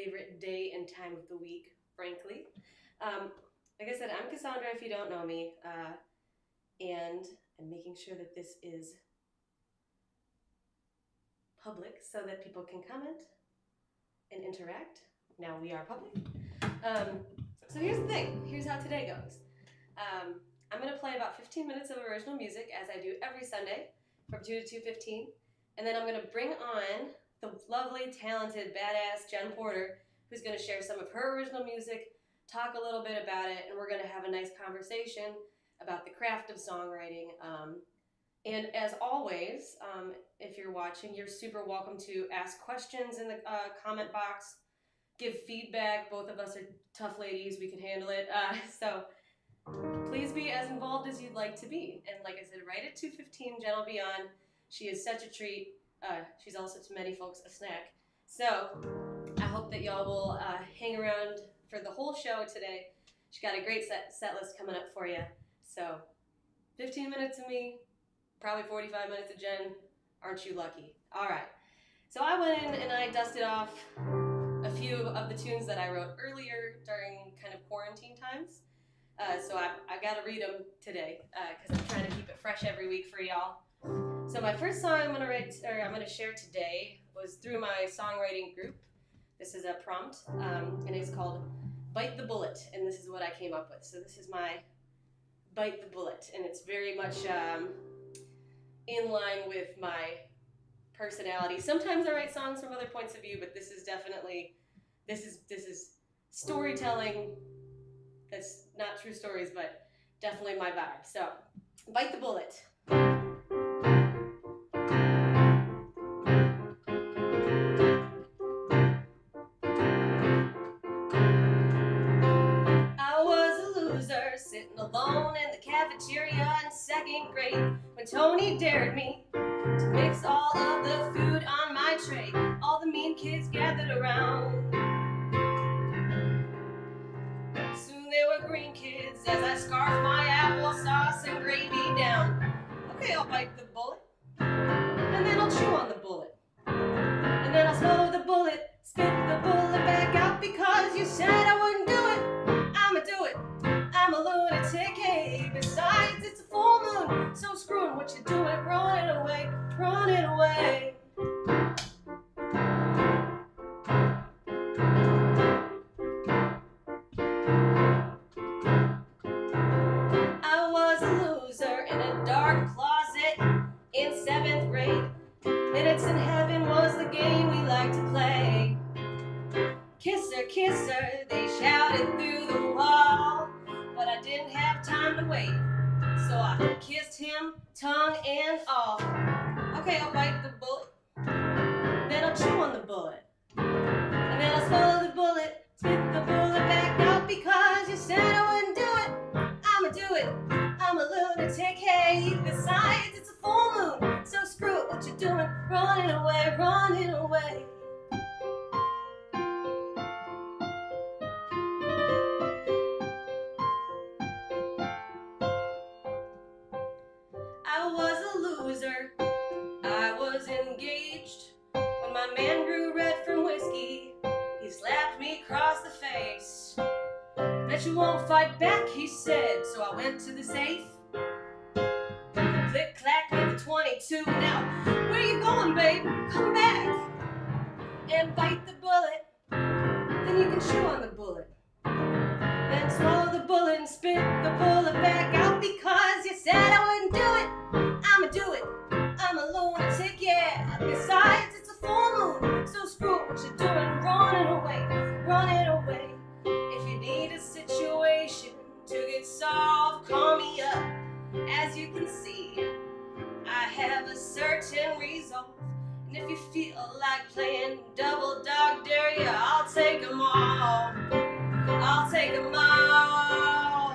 favorite day and time of the week, frankly. Like I said, I'm Cassandra if you don't know me, and I'm making sure that this is public so that people can comment and interact. Now we are public. So here's the thing. Here's how today goes. I'm going to play about 15 minutes of original music, as I do every Sunday, from 2 to 2:15. And then I'm going to bring on the lovely, talented, badass Jen Porter, who's going to share some of her original music, talk a little bit about it, and we're going to have a nice conversation about the craft of songwriting. And as always, if you're watching, you're super welcome to ask questions in the comment box, give feedback. Both of us are tough ladies. We can handle it. So please be as involved as you'd like to be. And like I said, right at 2:15, Jen will be on. She is such a treat. She's also to many folks a snack. So I hope that y'all will hang around for the whole show today. She's got a great set list coming up for you. So 15 minutes of me, probably 45 minutes of Jen. Aren't you lucky? All right. So I went in and I dusted off a few of the tunes that I wrote earlier during kind of quarantine times. So I got to read them today because I'm trying to keep it fresh every week for y'all. So my first song I'm gonna share today was through my songwriting group. This is a prompt, and it's called "Bite the Bullet," and this is what I came up with. So this is my "Bite the Bullet," and it's very much in line with my personality. Sometimes I write songs from other points of view, but this is definitely this is storytelling. That's not true stories, but definitely my vibe. So, "Bite the Bullet." Sitting alone in the cafeteria in second grade when Tony dared me to mix all of the food on my tray. All the mean kids gathered around. Soon they were green kids as I scarfed my applesauce and gravy down. Okay, I'll bite the bullet, and then I'll chew on the bullet, and then I'll swallow the bullet, spit the bullet back out because you said I wouldn't do it. I'ma do it. I'm a lunatic, hey, besides it's a full moon, so screwing what you're doing, run it away, run it away. I was a loser in a dark closet in 7th grade. Minutes in Heaven was the game we liked to play. Kiss her, they shouted through the wall. But I didn't have time to wait, so I kissed him, tongue and all. Okay, I'll bite the bullet, then I'll chew on the bullet, and then I'll swallow the bullet, spit the bullet back out because you said I wouldn't do it. I'ma do it. I'm a lunatic, hey. Besides, it's a full moon, so screw it, what you doing? Running away, running away. I was a loser, I was engaged. When my man grew red from whiskey, he slapped me across the face. Bet you won't fight back, he said, so I went to the safe. Click clack with the 22, now where you going, babe? Come back and bite the bullet, then you can chew on the bullet. Then swallow the bullet and spit the bullet back out because you said I wouldn't do it. I'ma do it. I'm a lunatic, yeah. Besides, it's a full moon, so screw it, what you doing? Running away, running away. If you need a situation to get solved, call me up. As you can see, I have a certain resolve. And if you feel like playing double dog dare ya, I'll take them all. I'll take them all.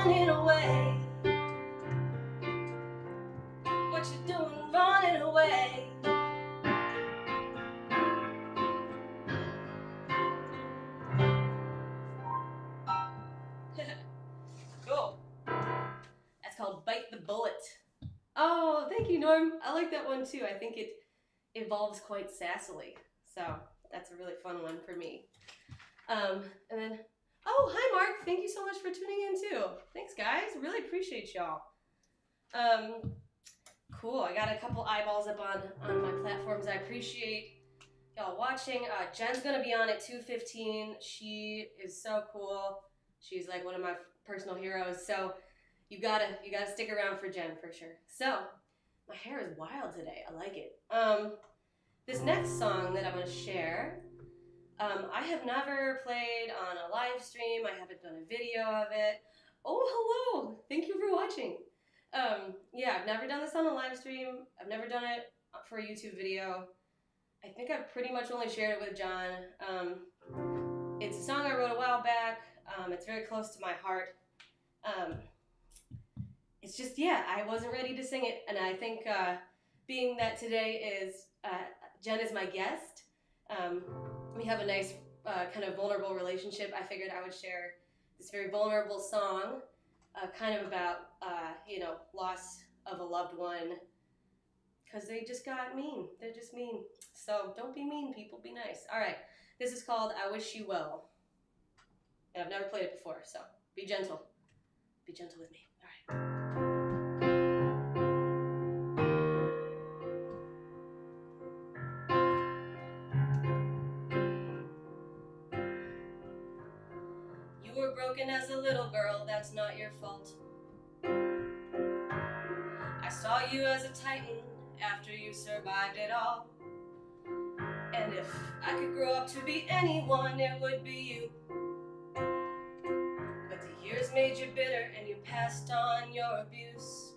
running away? What you doing running away? Cool. That's called Bite the Bullet. Oh, thank you, Norm. I like that one too. I think it evolves quite sassily. So that's a really fun one for me. And then, oh, hi, Mark. Thank you so much for tuning in too. Thanks, guys. Really appreciate y'all. Cool. I got a couple eyeballs up on my platforms. I appreciate y'all watching. Jen's gonna be on at 2:15. She is so cool. She's like one of my personal heroes. So you gotta stick around for Jen for sure. So my hair is wild today. I like it. This next song that I'm gonna share, I have never played on a live stream. I haven't done a video of it. Oh, hello. Thank you for watching. Yeah, I've never done this on a live stream. I've never done it for a YouTube video. I think I've pretty much only shared it with John. It's a song I wrote a while back. It's very close to my heart. It's just, yeah, I wasn't ready to sing it. And I think being that today is, Jen is my guest, we have a nice kind of vulnerable relationship. I figured I would share this very vulnerable song, kind of about, loss of a loved one, because they just got mean. They're just mean. So don't be mean, people. Be nice. All right. This is called I Wish You Well. And I've never played it before, so be gentle. Be gentle with me. All right. You were broken as a little girl, that's not your fault. I saw you as a titan after you survived it all. And if I could grow up to be anyone, it would be you. But the years made you bitter and you passed on your abuse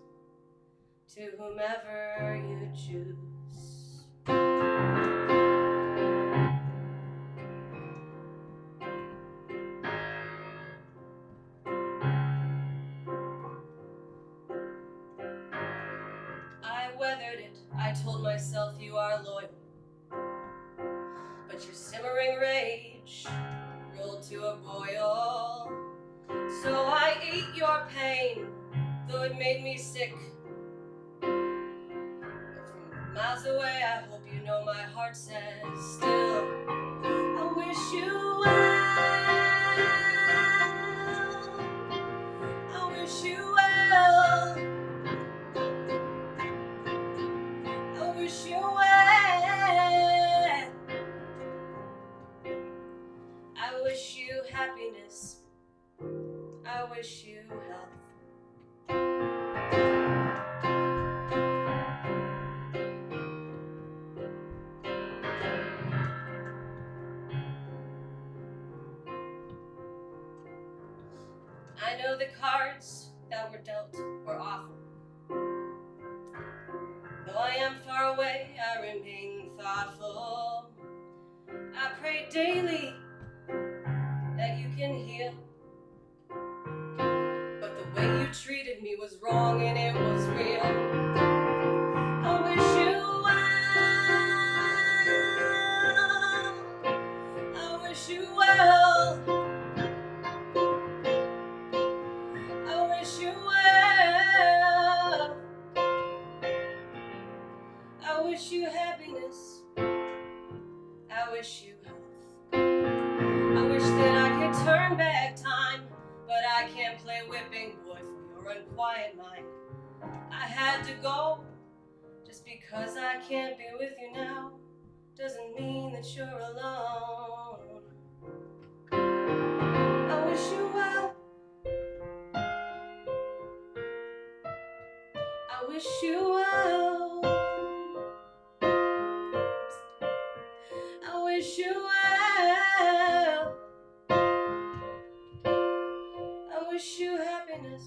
to whomever you choose. I weathered it, I told myself you are loyal. But your simmering rage rolled to a boil. So I ate your pain, though it made me sick. But from miles away, I hope you know my heart says still, I wish you well. I wish you well. I wish you well. I wish you happiness. I wish you health. I know the cards that were dealt were awful. Though I am far away, I remain thoughtful. I pray daily that you can heal. But the way you treated me was wrong and it was real. I wish you well. I wish you well. I wish you well. I wish you happiness. I wish you health. I wish that I could turn back time, but I can't play whipping boy for your unquiet mind. I had to go. Just because I can't be with you now doesn't mean that you're alone. I wish you well. I wish you well. I wish you well. I wish you happiness.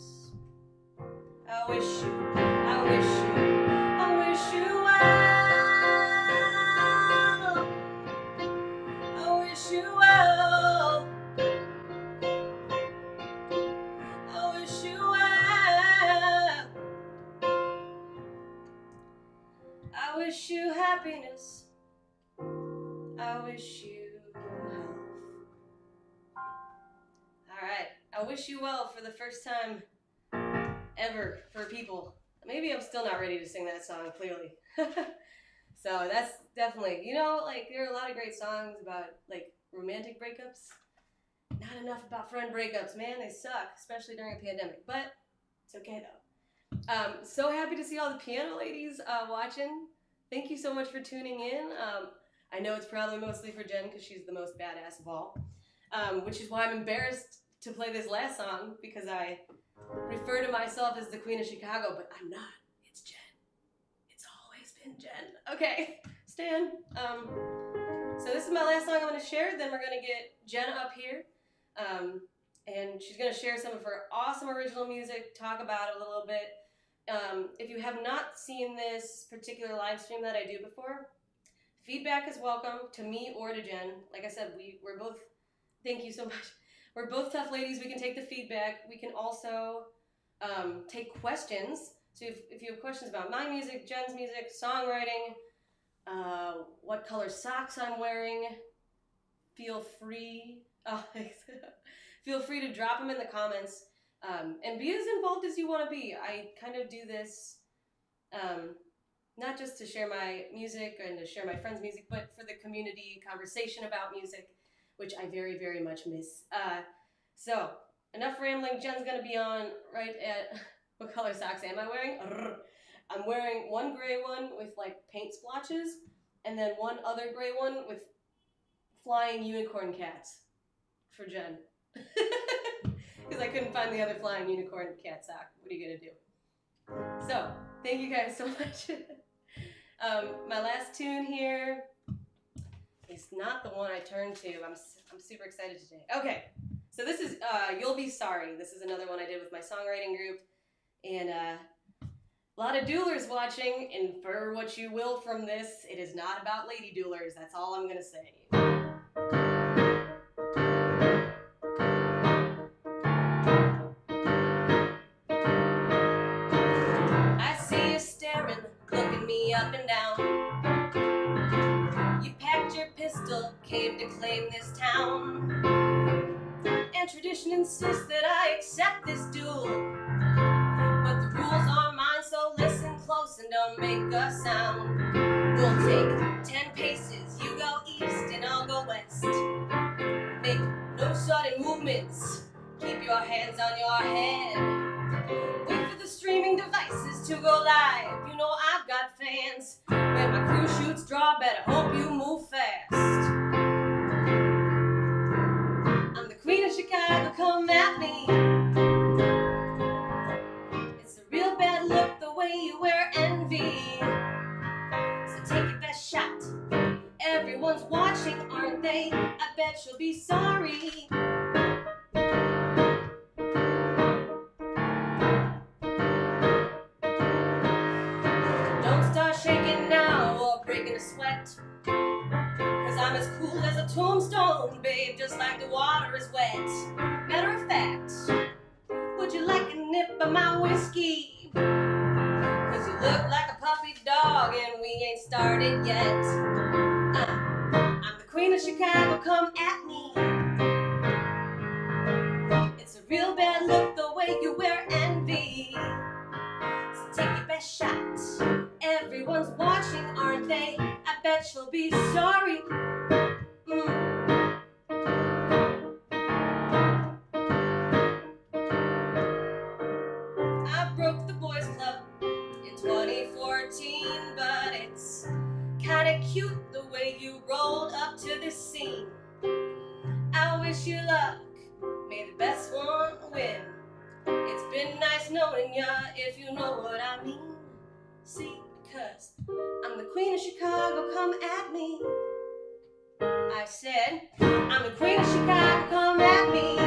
I wish you, I wish you, I wish you well. I wish you well. I wish you happiness. I wish you health. Alright, I wish you well for the first time ever for people. Maybe I'm still not ready to sing that song, clearly. So that's definitely, you know, like there are a lot of great songs about like romantic breakups. Not enough about friend breakups, man, they suck, especially during a pandemic, but it's okay though. So happy to see all the piano ladies watching. Thank you so much for tuning in. I know it's probably mostly for Jen because she's the most badass of all, which is why I'm embarrassed to play this last song because I refer to myself as the Queen of Chicago, but I'm not. It's Jen. It's always been Jen. Okay, Stan. So this is my last song I'm going to share. Then we're going to get Jen up here, and she's going to share some of her awesome original music, talk about it a little bit. If you have not seen this particular live stream that I do before, feedback is welcome to me or to Jen. Like I said, we're both, thank you so much. We're both tough ladies. We can take the feedback. We can also take questions. So if you have questions about my music, Jen's music, songwriting, what color socks I'm wearing, feel free. Feel free to drop them in the comments. And be as involved as you want to be. I kind of do this not just to share my music and to share my friends' music, but for the community conversation about music, which I very, very much miss. So, enough rambling. Jen's going to be on right at... What color socks am I wearing? I'm wearing one gray one with like paint splotches, and then one other gray one with flying unicorn cats for Jen. Because I couldn't find the other flying unicorn cat sock. What are you going to do? So, thank you guys so much. My last tune here is not the one I turned to. I'm super excited today. Okay, so this is You'll Be Sorry. This is another one I did with my songwriting group. And a lot of doulars watching. Infer what you will from this. It is not about lady doulars. That's all I'm going to say. Up and down. You packed your pistol, came to claim this town. And tradition insists that I accept this duel. But the rules are mine, so listen close and don't make a sound. We'll take 10 paces, you go east and I'll go west. Make no sudden movements, keep your hands on your head. Wait for the streaming devices to go live. You know I've got fans. When my crew shoots draw, better hope you move fast. I'm the Queen of Chicago, come at me. It's a real bad look the way you wear envy. So take your best shot. Everyone's watching, aren't they? I bet you'll be sorry. Shaking now or breaking a sweat, 'cause I'm as cool as a tombstone, babe, just like the water is wet. Matter of fact, would you like a nip of my whiskey? 'Cause you look like a puppy dog and we ain't started yet. I'm the Queen of Chicago, come at me. It's a real bad look the way you wear envy. So take your best shot. Everyone's watching, aren't they? I bet you'll be sorry. I broke the boys club in 2014, but it's kinda cute the way you rolled up to this scene. I wish you luck, may the best one win. It's been nice knowing ya, if you know what I mean. See? Because I'm the Queen of Chicago, come at me. I said, I'm the Queen of Chicago, come at me.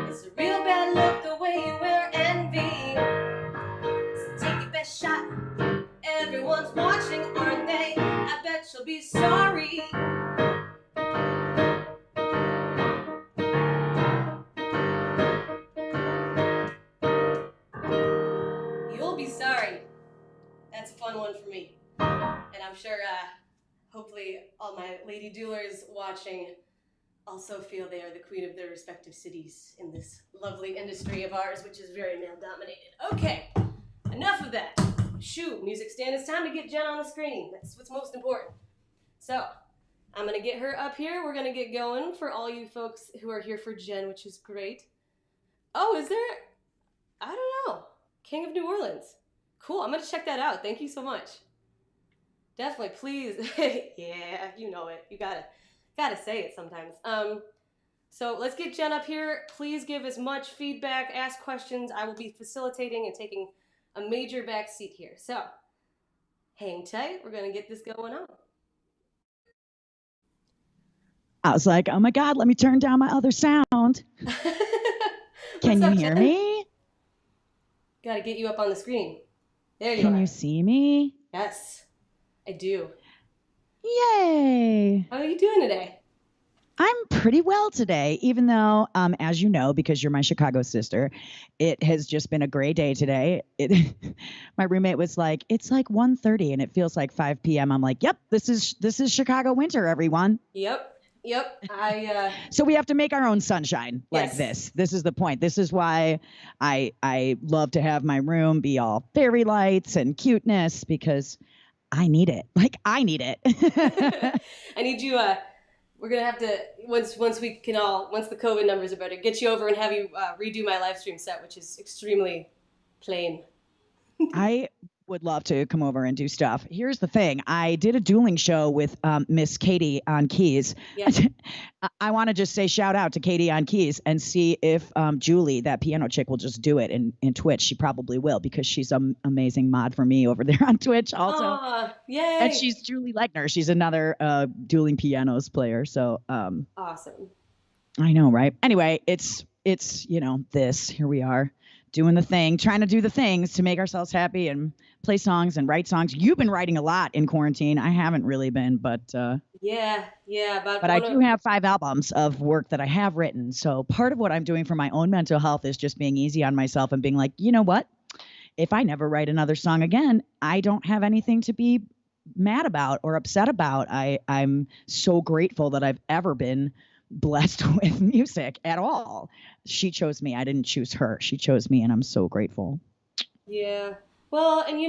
It's a real bad look the way you wear envy. So take your best shot. Everyone's watching, aren't they? I bet you'll be sorry. You'll be sorry. That's a fun one for me. Hopefully, all my lady duelers watching also feel they are the queen of their respective cities in this lovely industry of ours, which is very male dominated. Okay, enough of that. Shoo, music stand, it's time to get Jen on the screen. That's what's most important. So, I'm gonna get her up here. We're gonna get going for all you folks who are here for Jen, which is great. Oh, is there? I don't know. King of New Orleans. Cool, I'm gonna check that out. Thank you so much. Definitely, please. Yeah, you know it. You gotta say it sometimes. So let's get Jen up here. Please give as much feedback, ask questions. I will be facilitating and taking a major back seat here. So hang tight. We're gonna get this going on. I was like, oh my God, let me turn down my other sound. Can you hear me? Gotta get you up on the screen. There you are. Can you see me? Yes, I do. Yay. How are you doing today? I'm pretty well today, even though, as you know, because you're my Chicago sister, it has just been a gray day today. My roommate was like, it's like 1:30 and it feels like 5 p.m. I'm like, yep, this is Chicago winter, everyone. Yep. So we have to make our own sunshine like Yes. this. This is the point. This is why I love to have my room be all fairy lights and cuteness, because I need it. Like, I need it. I need you. We're gonna have to once we can once the COVID numbers are better, get you over and have you redo my live stream set, which is extremely plain. I would love to come over and do stuff. Here's the thing. I did a dueling show with Miss Katie on keys. Yeah. I want to just say shout out to Katie on keys and see if Julie, that piano chick, will just do it in Twitch. She probably will, because she's an amazing mod for me over there on Twitch also. Yay. And she's Julie Lechner. She's another dueling pianos player. So awesome. I know, right? Anyway, it's this. Here we are, doing the thing, trying to do the things to make ourselves happy and play songs and write songs. You've been writing a lot in quarantine. I haven't really been, but yeah. But I do have 5 albums of work that I have written. So part of what I'm doing for my own mental health is just being easy on myself and being like, you know what? If I never write another song again, I don't have anything to be mad about or upset about. I'm so grateful that I've ever been blessed with music at all. She chose me. I didn't choose her. She chose me, and I'm so grateful. Yeah. Well, and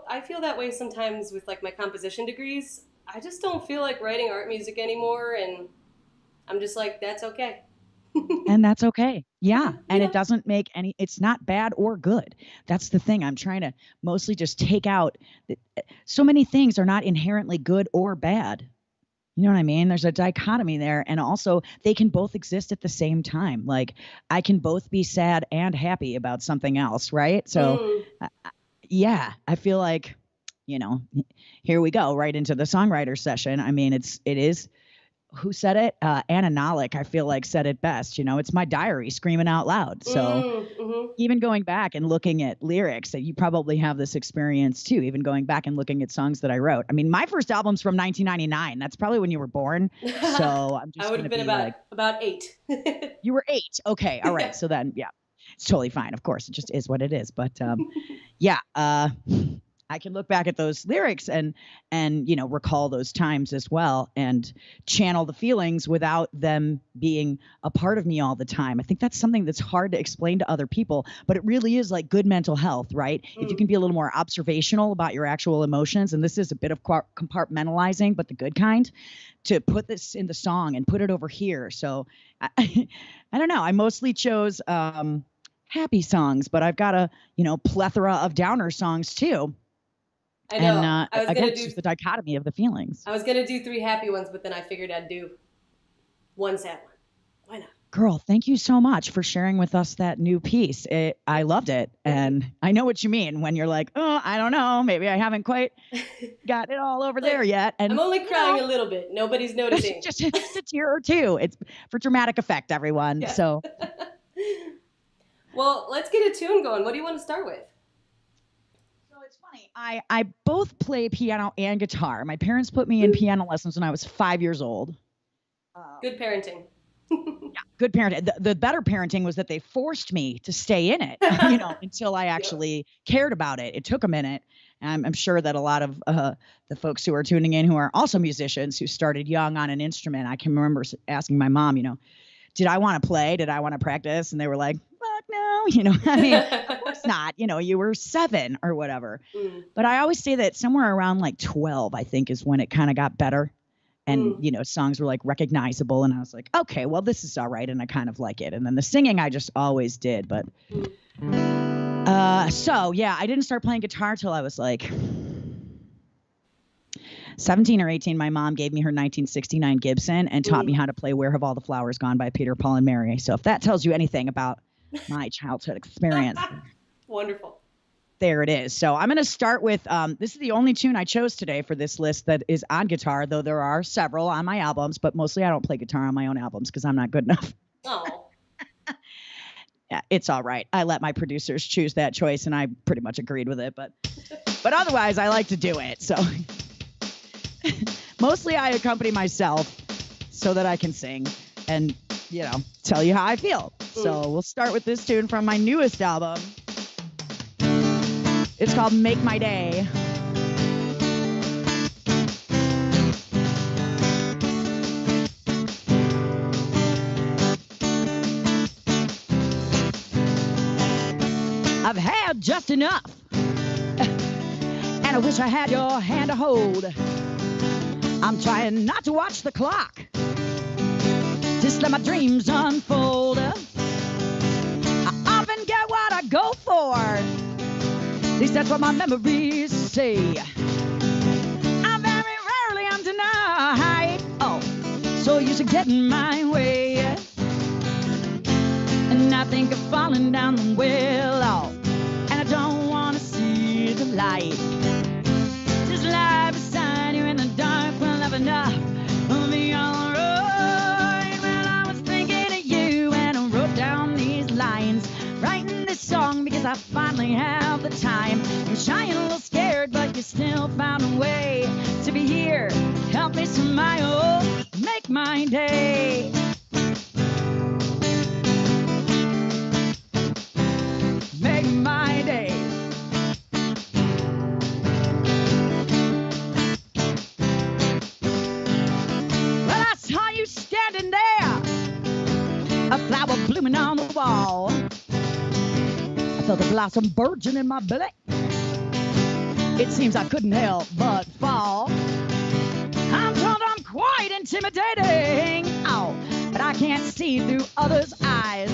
I feel that way sometimes with like my composition degrees. I just don't feel like writing art music anymore, and I'm just like, that's okay. And that's okay. Yeah. And it doesn't make it's not bad or good. That's the thing. I'm trying to mostly just take out so many things are not inherently good or bad. You know what I mean? There's a dichotomy there. And also they can both exist at the same time. Like, I can both be sad and happy about something else. Right. So yeah, I feel like, here we go right into the songwriter session. I mean, it is, who said it? Anna Nolick, I feel like, said it best. It's my diary screaming out loud. So even going back and looking at lyrics, that you probably have this experience too, even going back and looking at songs that I wrote. I mean, my first album's from 1999. That's probably when you were born. So I'm just I would have been about 8. You were 8. Okay. All right. So then, yeah, it's totally fine. Of course, it just is what it is. But yeah, I can look back at those lyrics and recall those times as well, and channel the feelings without them being a part of me all the time. I think that's something that's hard to explain to other people, but it really is like good mental health, right? If you can be a little more observational about your actual emotions, and this is a bit of compartmentalizing, but the good kind, to put this in the song and put it over here. So I don't know. I mostly chose happy songs, but I've got a plethora of downer songs too. I know. And again, it's just the dichotomy of the feelings. I was gonna do 3 happy ones, but then I figured I'd do 1 sad one. Why not? Girl, thank you so much for sharing with us that new piece. I loved it, and I know what you mean when you're like, oh, I don't know, maybe I haven't quite got it all over there yet. And I'm only crying a little bit. Nobody's noticing. just a tear or two. It's for dramatic effect, everyone. Yeah. So, well, let's get a tune going. What do you want to start with? It's funny. I both play piano and guitar. My parents put me in piano lessons when I was 5 years old. Good parenting. Good parenting. The better parenting was that they forced me to stay in it, until I actually cared about it. It took a minute. And I'm sure that a lot of the folks who are tuning in who are also musicians who started young on an instrument, I can remember asking my mom, did I want to play? Did I want to practice? And they were like, fuck no, I mean, of course not. You were 7 or whatever. But I always say that somewhere around like 12, I think, is when it kind of got better. And, songs were like recognizable. And I was like, okay, well, this is all right. And I kind of like it. And then the singing, I just always did. But so, yeah, I didn't start playing guitar till I was like 17 or 18. My mom gave me her 1969 Gibson and taught me how to play Where Have All the Flowers Gone by Peter, Paul, and Mary. So if that tells you anything about my childhood experience. Wonderful. There it is. So I'm going to start with, this is the only tune I chose today for this list that is on guitar, though there are several on my albums, but mostly I don't play guitar on my own albums because I'm not good enough. Oh. Yeah, it's all right. I let my producers choose that choice, and I pretty much agreed with it, but otherwise I like to do it. So mostly I accompany myself so that I can sing and, tell you how I feel. So we'll start with this tune from my newest album. It's called Make My Day. I've had just enough, and I wish I had your hand to hold. I'm trying not to watch the clock, just let my dreams unfold. I often get what I go for. At least that's what my memories say. I very rarely am denied. Oh, so used to getting my way. And I think of falling down the well. Oh, and I don't want to see the light. Just lie beside you in the dark. We'll have enough. We'll be all right. Well, I was thinking of you and I wrote down these lines. Writing this song because I finally have the time. I'm shy and a little scared, but you still found a way to be here. Help me smile, make my day. Make my day. Well, I saw you standing there, a flower blooming on the wall. I felt a blossom burgeoning in my belly. It seems I couldn't help but fall. I'm told I'm quite intimidating, oh, but I can't see through others' eyes.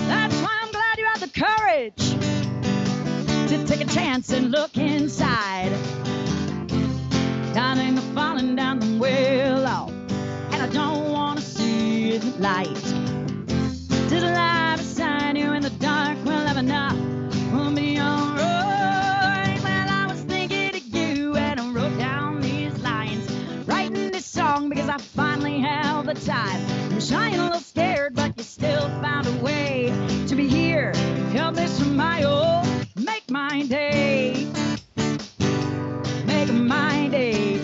That's why I'm glad you had the courage to take a chance and look inside. I think I'm falling down the well, oh, and I don't want to see the light. Just lie beside you in the dark, we'll have enough, we'll be alright. Well, I was thinking of you and I wrote down these lines. Writing this song because I finally have the time. I'm shy and a little scared, but you still found a way to be here. Help me smile, make my day. Make my day.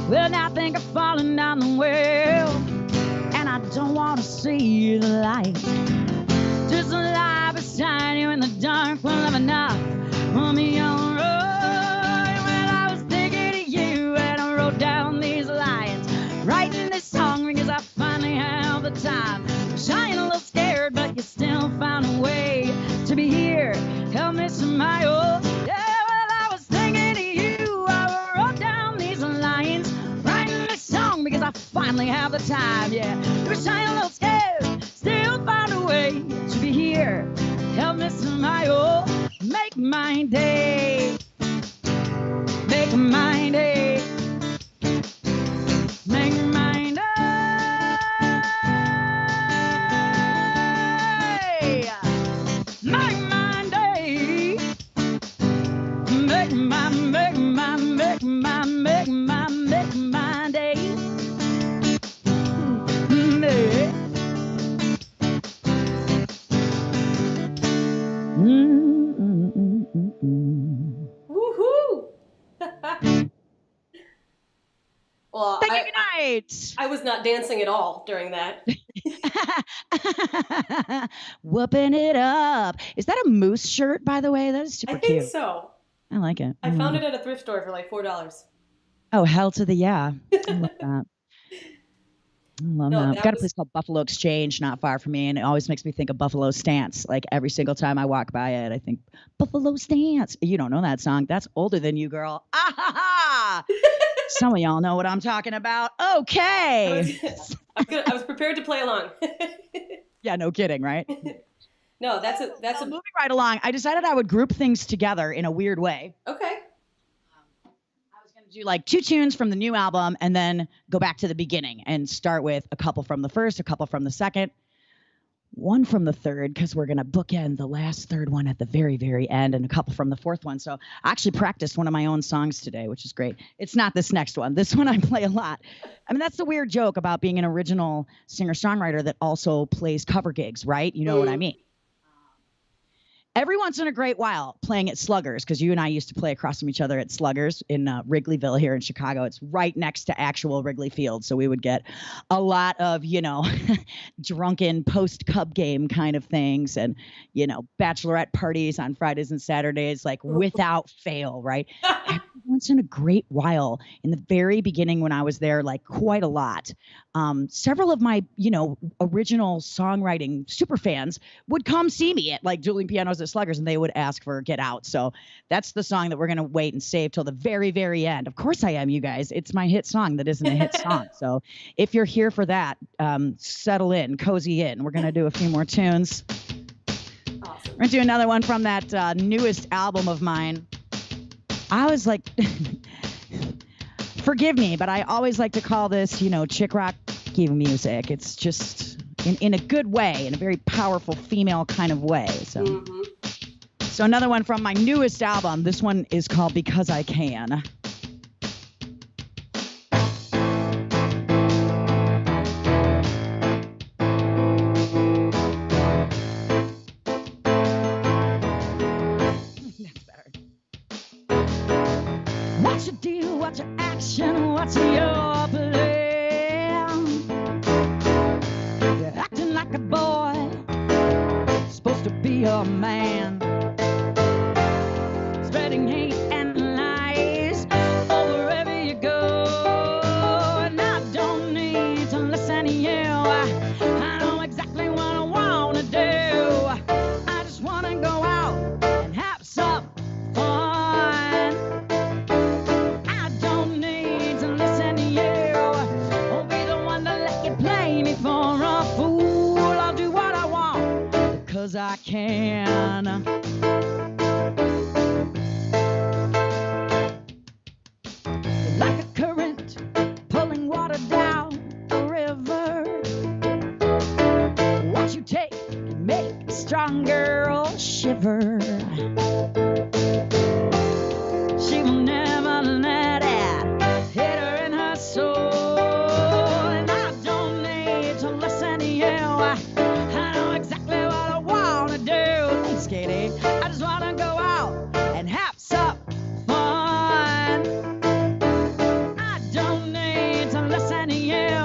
Well, now I think I'm falling down the well, and I don't want to see the light. Just lie beside you in the dark, we'll have enough, we'll be alright. Well, I was thinking of you, and I wrote down these lines. Writing this song because I finally have the time. I'm shy and a little scared, but you still found a way to be here. Help me smile. Yeah, well, I was thinking of you, I wrote down these lines. Writing this song because I finally have the time. Yeah, you're shy and a little scared, still found a way to be here. Help me smile, make my day. Make my day. Make my day. Make my day. Make my day. Yeah. right. I was not dancing at all during that. Whooping it up. Is that a moose shirt, by the way? That is I super think cute. so. I like it. I found it at a thrift store for like $4. Oh, hell to the yeah. I love that. I love No, that. that Got a was place called Buffalo Exchange not far from me, and it always makes me think of Buffalo Stance. Like every single time I walk by it, I think Buffalo Stance. You don't know that song? That's older than you, girl. Ah ha ha! Some of y'all know what I'm talking about. I Okay. was I was prepared to play along. Yeah, no kidding, right? No, that's Well, a moving right along, I decided I would group things together in a weird way. okay. I was going to do like 2 tunes from the new album and then go back to the beginning and start with a couple from the first, a couple from the second, one from the third, because we're going to bookend the last third one at the very, very end, and a couple from the fourth one. So I actually practiced one of my own songs today, which is great. It's not this next one. This one I play a lot. I mean, that's the weird joke about being an original singer-songwriter that also plays cover gigs, right? You know what I mean? Every once in a great while playing at Sluggers, because you and I used to play across from each other at Sluggers in Wrigleyville here in Chicago. It's right next to actual Wrigley Field. So we would get a lot of, drunken post-Cub game kind of things and, bachelorette parties on Fridays and Saturdays, like without fail, right? Every once in a great while, in the very beginning when I was there, like quite a lot, several of my, original songwriting super fans would come see me at like dueling pianos at Sluggers, and they would ask for Get Out. So that's the song that we're going to wait and save till the very, very end. Of course I am, you guys. It's my hit song that isn't a hit song. So if you're here for that, settle in, cozy in. We're going to do a few more tunes. Awesome. We're going to do another one from that newest album of mine. I was like, forgive me, but I always like to call this, chick rock music. It's just in a good way, in a very powerful female kind of way. So another one from my newest album. This one is called Because I Can. That's better. What's your deal? What's your action? What's your plan? You're acting like a boy, supposed to be a man, spreading hate and lies wherever you go. And I don't need to listen to you. I know exactly what I want to do. I just want to go out and have some fun. I don't need to listen to you. Won't be the one to let you play me for a fool. I'll do what I want because I can. Like a current pulling water down a river. What you take can make a strong girl shiver. She will never let it hit her in her soul. And I don't need to listen to you. I know exactly what I want to do. Thanks, Katie. I just want to go out and have some fun. I don't need to listen to you.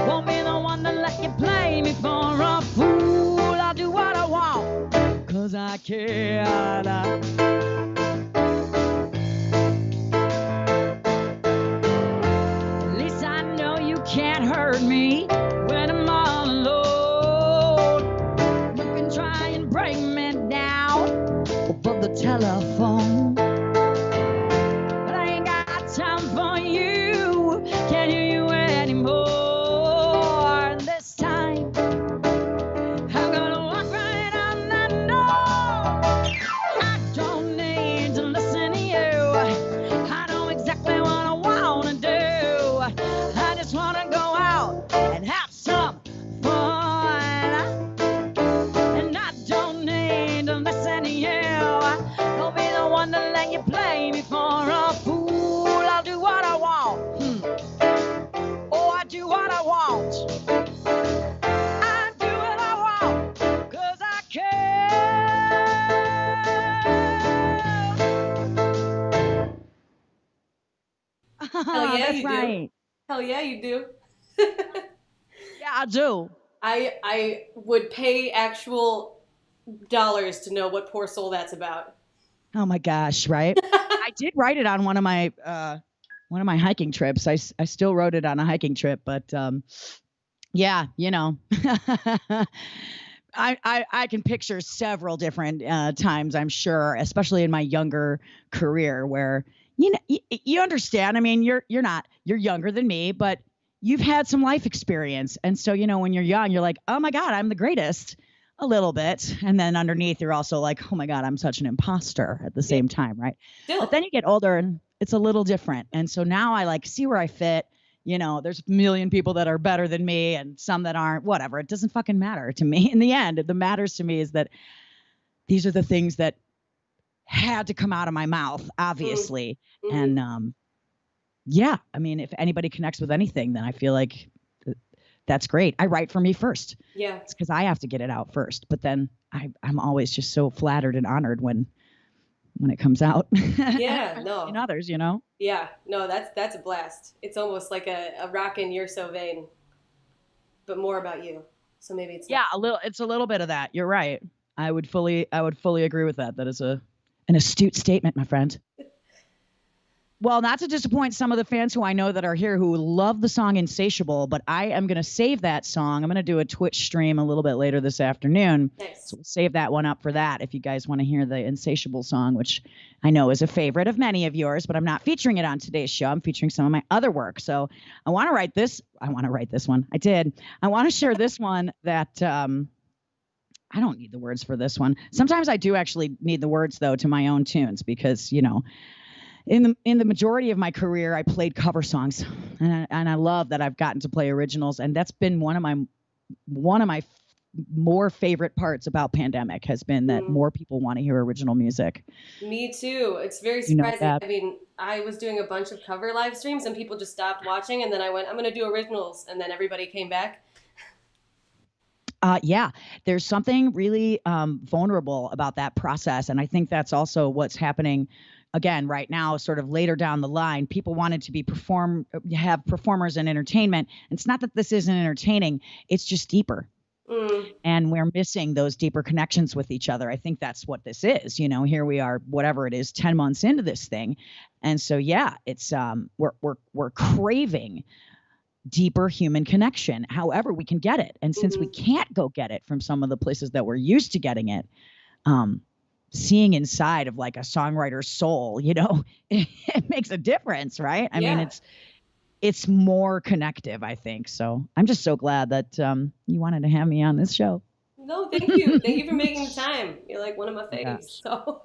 Won't be the one to let you play me for a fool. I'll do what I want, 'cause I can. At least I know you can't hurt me when I'm all alone. You can try and bring me down over the telephone, but I ain't got time for you. Can't hear you anymore. This time I'm gonna walk right on that door. I don't need to listen to you. I know exactly what I want to do. I just want to go out and have some fun. And I don't need to listen to you. Don't be the one to let you play me for a fool. I'll do what I want. Oh, I do what I want. I do what I want, 'cause I can. Hell yeah, That's you do. right. Hell yeah, you do. Yeah, I do. I would pay actual dollars to know what poor soul that's about. Oh my gosh, right? I did write it on one of my hiking trips. I still wrote it on a hiking trip, but yeah, I can picture several different times, I'm sure, especially in my younger career, where you understand. I mean, you're younger than me, but you've had some life experience, and so when you're young, you're like, oh my God, I'm the greatest, a little bit, and then underneath, you're also like, oh my God, I'm such an imposter at the Yeah. same time, right? But Still. then you get older, and it's a little different, and so now I like see where I fit. There's a million people that are better than me and some that aren't, whatever. It doesn't fucking matter to me. In the end, the matters to me is that these are the things that had to come out of my mouth, Mm, obviously. hmm. And yeah, I mean, if anybody connects with anything, then I feel like that's great. I write for me first. Yeah. It's because I have to get it out first. But then I'm always just so flattered and honored when it comes out Yeah, in no. others, Yeah, no, that's a blast. It's almost like a rockin' You're So Vain, but more about you. So maybe it's not. Yeah, it's a little bit of that. You're right. I would fully agree with that. That is an astute statement, my friend. Well, not to disappoint some of the fans who I know that are here who love the song Insatiable, but I am going to save that song. I'm going to do a Twitch stream a little bit later this afternoon. Nice. So we'll save that one up for that if you guys want to hear the Insatiable song, which I know is a favorite of many of yours, but I'm not featuring it on today's show. I'm featuring some of my other work. So I want to write this one. I did. I want to share this one that I don't need the words for this one. Sometimes I do actually need the words, though, to my own tunes because, in the majority of my career, I played cover songs, and I love that I've gotten to play originals, and that's been one of my more favorite parts about pandemic has been that Mm, more people want to hear original music. me too. It's very You know surprising. that? I mean, I was doing a bunch of cover live streams and people just stopped watching, and then I went, I'm gonna do originals, and then everybody came back. Yeah, there's something really vulnerable about that process. And I think that's also what's happening again right now, sort of later down the line. People wanted to have performers and entertainment. And it's not that this isn't entertaining, it's just deeper. Mm, And we're missing those deeper connections with each other. I think that's what this is. Here we are, whatever it is, 10 months into this thing. And so, yeah, it's we're craving deeper human connection however we can get it, and since we hmm. can't go get it from some of the places that we're used to getting it, um seeing inside of like a songwriter's soul, it makes a difference, right? I mean, Yeah. it's more connective, I think. So I'm just so glad that you wanted to have me on this show. No, thank you. Thank you for making the time. You're like one of my My faves. gosh. So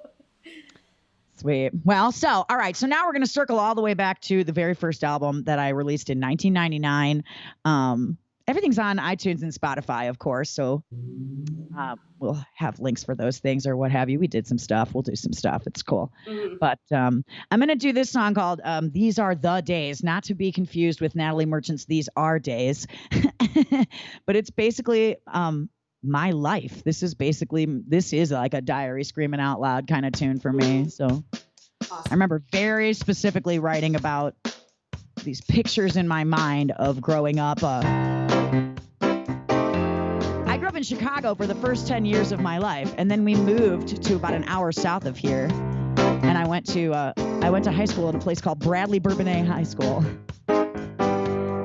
Sweet. Well, so, all right. So now we're going to circle all the way back to the very first album that I released in 1999. Everything's on iTunes and Spotify, of course. So we'll have links for those things or what have you. We did some stuff. We'll do some stuff. It's cool. mhm. But I'm going to do this song called These Are the Days, not to be confused with Natalie Merchant's These Are Days. But it's basically my life. This is like a diary screaming out loud kind of tune for me. So I Awesome. remember very specifically writing about these pictures in my mind of growing up. I grew up in Chicago for the first 10 years of my life, and then we moved to about an hour south of here. And I went to high school at a place called Bradley Bourbonnais High School.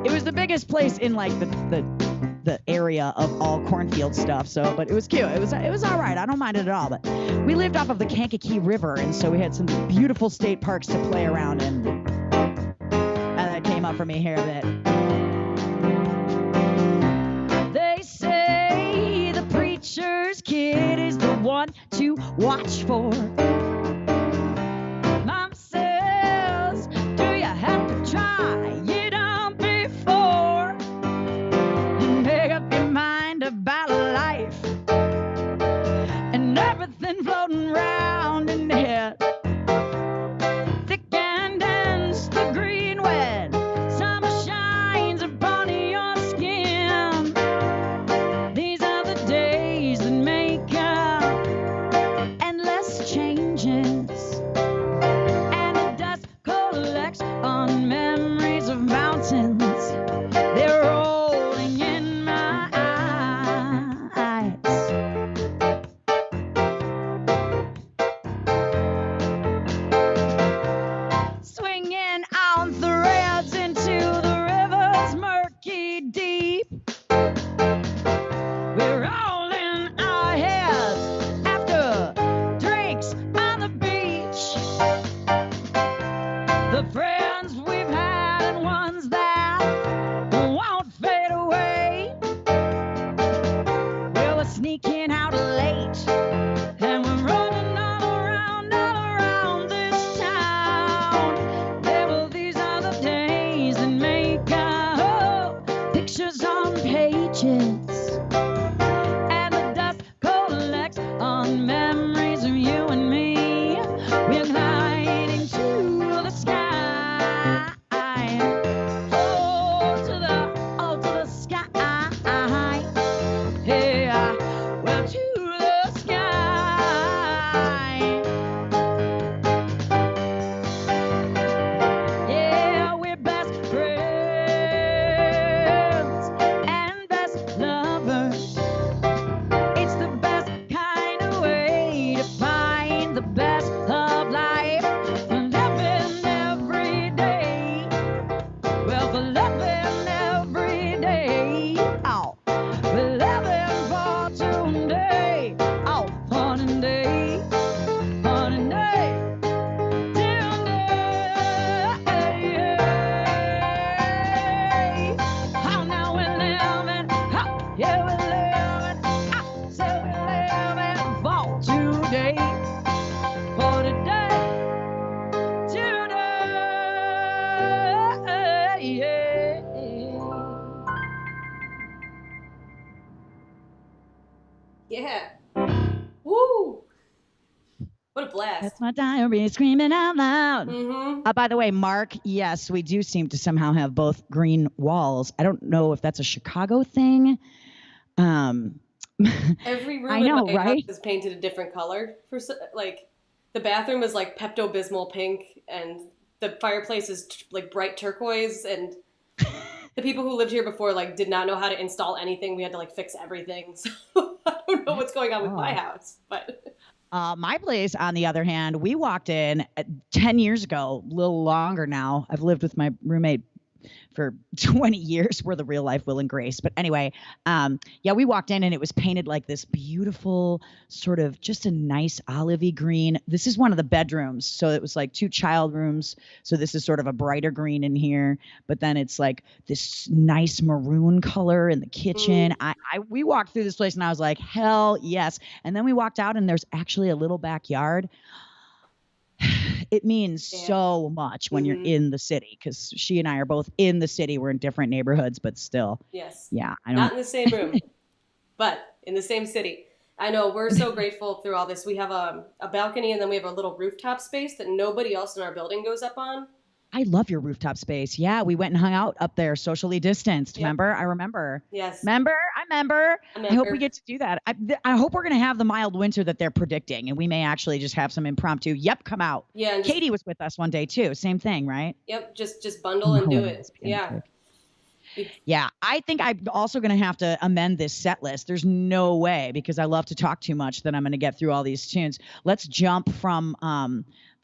It was the biggest place in like the area of all cornfield stuff. So, but it was cute. It was all right. I don't mind it at all. But we lived off of the Kankakee River, and so we had some beautiful state parks to play around in. And that came up for me here a bit. They say the preacher's kid is the one to watch for. Mom says, do you have to try it on before you make up your mind about life and everything floating around in the head? Thick and dense, the green wet, summer shines upon your skin. These are the days that make up endless change. reach. The friends we've had and ones that won't fade away. Well, we're sneaking out late, and we're running all around this town. Yeah, well, these are the days that make our pictures on pages, and the dust collects on memories of you and me. We're gliding to the sky. Oh, to the sky. Yeah, well, to the sky. Yeah, we're best friends and best lovers. It's the best kind of way to find the best of life. For loving every day. Well, for loving every day. Oh, we're loving for today. Oh, for today. For today. Today. Oh, now we're living. Oh, yeah, we're living. Oh, so we're living for today. For today. Yeah. Woo! What a blast. That's my diary screaming out loud. Mm-hmm. By the way, Mark, yes, we do seem to somehow have both green walls. I don't know if that's a Chicago thing. Every room I in know, my right? house is painted a different color. Like, the bathroom is like Pepto-Bismol pink, and the fireplace is like bright turquoise, and the people who lived here before like did not know how to install anything. We had to like fix everything. So I don't know what's going on with my house, but My place, on the other hand, we walked in 10 years ago, a little longer now. I've lived with my roommate for 20 years. We're the real life Will and Grace. But anyway, yeah, we walked in and it was painted like this beautiful sort of just a nice olivey green. This is one of the bedrooms. So it was like 2 child rooms. So this is sort of a brighter green in here. But then it's like this nice maroon color in the kitchen. We walked through this place and I was like, hell yes. And then we walked out and there's actually a little backyard. It means so much when you're in the city, because she and I are both in the city. We're in different neighborhoods, but still. Yes. Yeah. Not in the same room, but in the same city. I know, we're so grateful through all this. We have a balcony, and then we have a little rooftop space that nobody else in our building goes up on. I love your rooftop space. Yeah, we went and hung out up there, socially distanced. Yep. Remember? I remember. Yes. I remember. I hope we get to do that. I hope we're going to have the mild winter that they're predicting, and we may actually just have some impromptu. Yep, come out. Yeah. And Katie was with us one day too. Same thing, right? Yep. Just bundle and do it. Yeah. Yeah, I think I'm also going to have to amend this set list. There's no way, because I love to talk too much, that I'm going to get through all these tunes. Let's jump from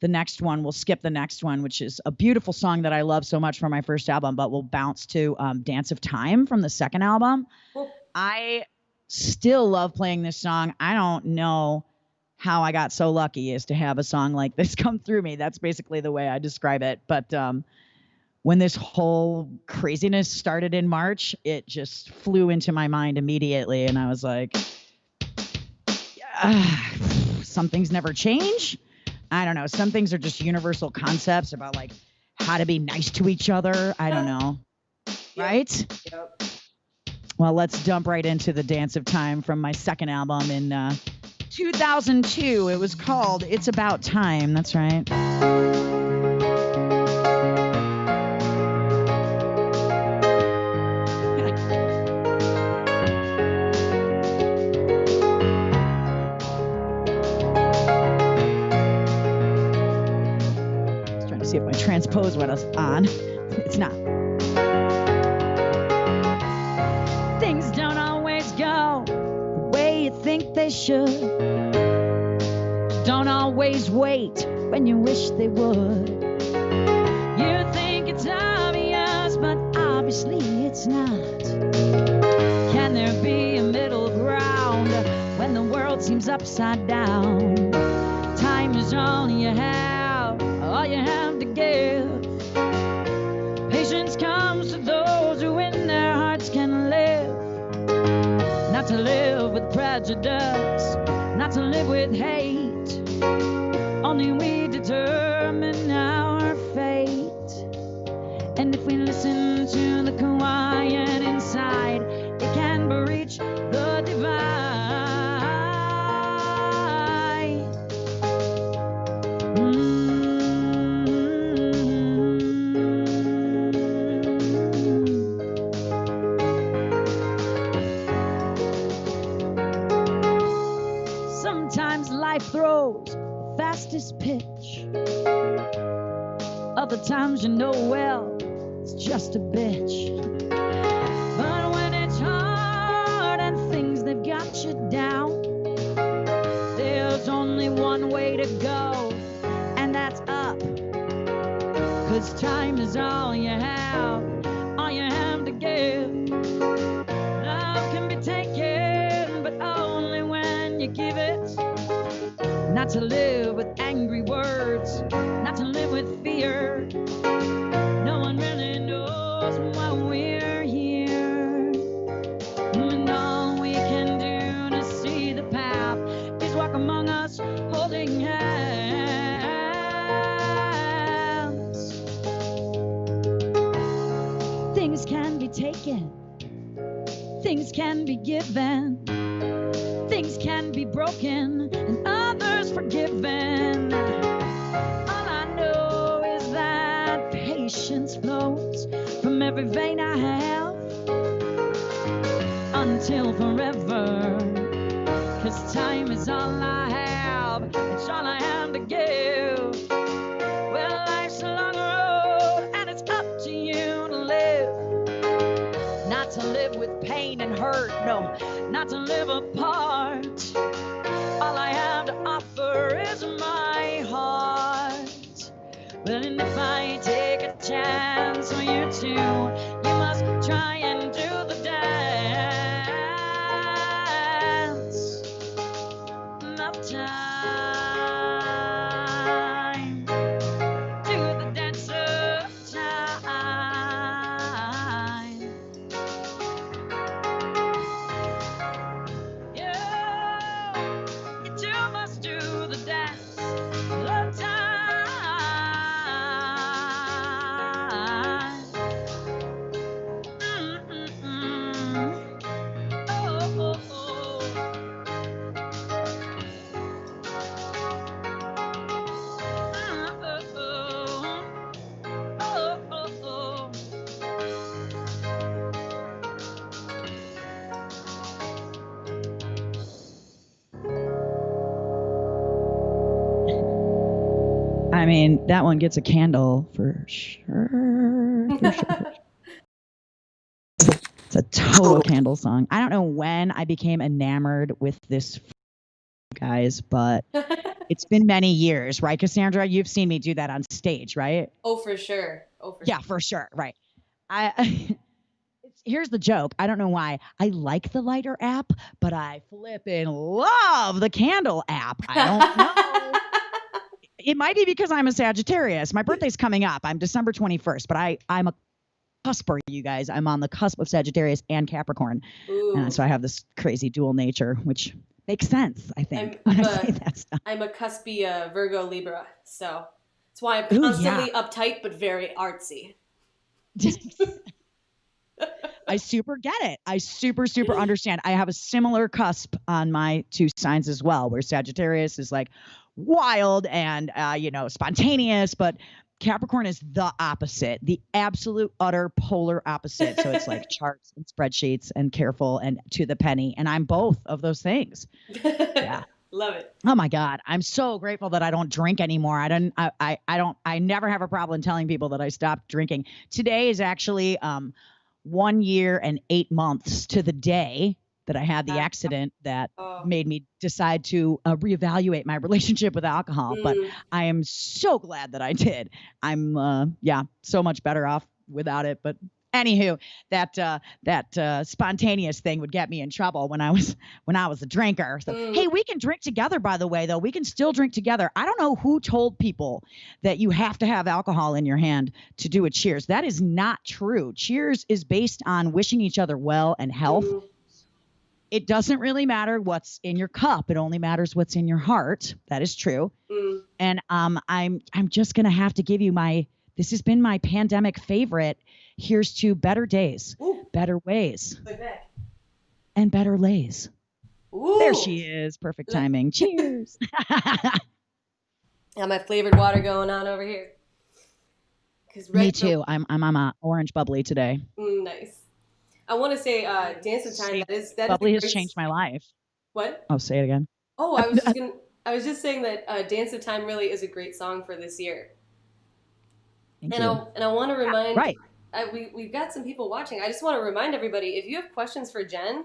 the next one. We'll skip the next one, which is a beautiful song that I love so much from my first album, but we'll bounce to Dance of Time from the second album. Cool. I still love playing this song. I don't know how I got so lucky as to have a song like this come through me. That's basically the way I describe it. But when this whole craziness started in March, it just flew into my mind immediately. And I was like, some things never change. I don't know. Some things are just universal concepts about like how to be nice to each other. I don't know. Yep. Right? Yep. Well, let's jump right into the Dance of Time from my second album in 2002. It was called It's About Time. That's right. See if my transpose was on. It's not. Things don't always go the way you think they should. Don't always wait when you wish they would. You think it's obvious, but obviously it's not. Can there be a middle ground when the world seems upside down? Time is is all you have to give. Patience comes to those who in their hearts can live. Not to live with prejudice, not to live with hate. Only we determine our fate. And if we listen to the quiet inside, it can reach the divine. Sometimes life throws the fastest pitch. Other times you know well it's just a bitch. But when it's hard and things that got you down, there's only one way to go, and that's up. 'Cause time is all you have to give. Love can be taken, but only when you give it. Not to live with angry words, not to live with fear. No one really knows why we're here. And all we can do to see the path is walk among us holding hands. Things can be taken, things can be given, things can be broken and others forgiven. All I know is that patience flows from every vein I have until forever. 'Cause time is all I have, it's all I have to give. Well, life's a long road and it's up to you to live. Not to live with pain and hurt, no, not to live apart. All I have to offer is my heart. Well, and if I take a chance for you too, you must try and do the dance of time. Do the dance of time. You two must do the dance of time. Oh, oh, oh. Oh, oh, oh. I mean, that one gets a candle for sure. For sure. It's a total candle song. I don't know when I became enamored with this, guys, but it's been many years, right, Cassandra? You've seen me do that on stage, right? Oh, for sure. Yeah, for sure. Right. Here's the joke. I don't know why. I like the lighter app, but I flippin' love the candle app. I don't know. It might be because I'm a Sagittarius. My birthday's coming up. I'm December 21st, but I'm a cusper, you guys. I'm on the cusp of Sagittarius and Capricorn. So I have this crazy dual nature, which makes sense, I think. I'm a cuspy Virgo Libra, so that's why I'm constantly uptight but very artsy. I super get it. I super understand. I have a similar cusp on my two signs as well, where Sagittarius is like wild and spontaneous, but Capricorn is the opposite, the absolute utter polar opposite. So it's like charts and spreadsheets and careful and to the penny. And I'm both of those things. Yeah. Love it. Oh my God. I'm so grateful that I don't drink anymore. I never have a problem telling people that I stopped drinking. Today is actually 1 year and 8 months to the day that I had the accident that made me decide to reevaluate my relationship with alcohol. But I am so glad that I did. I'm so much better off without it, but Anywho, that spontaneous thing would get me in trouble when I was a drinker. So, Mm, hey, we can drink together, by the way, though. We can still drink together. I don't know who told people that you have to have alcohol in your hand to do a cheers. That is not true. Cheers is based on wishing each other well and health. mm, It doesn't really matter what's in your cup. It only matters what's in your heart. That is true. mm. And I'm just gonna have to give you my. This has been my pandemic favorite. Here's to better days, Ooh, better ways, look back. and better lays. Ooh. There she is. Perfect timing. Cheers. Got my flavored water going on over here. Me too. I'm on a orange bubbly today. Nice. I want to say, Dance of Time. That Bubbly is has changed my life. What? Oh, say it again. Oh, I was just saying that Dance of Time really is a great song for this year. Thank And you. I want to remind. Right. We've got some people watching. I just want to remind everybody, if you have questions for Jen,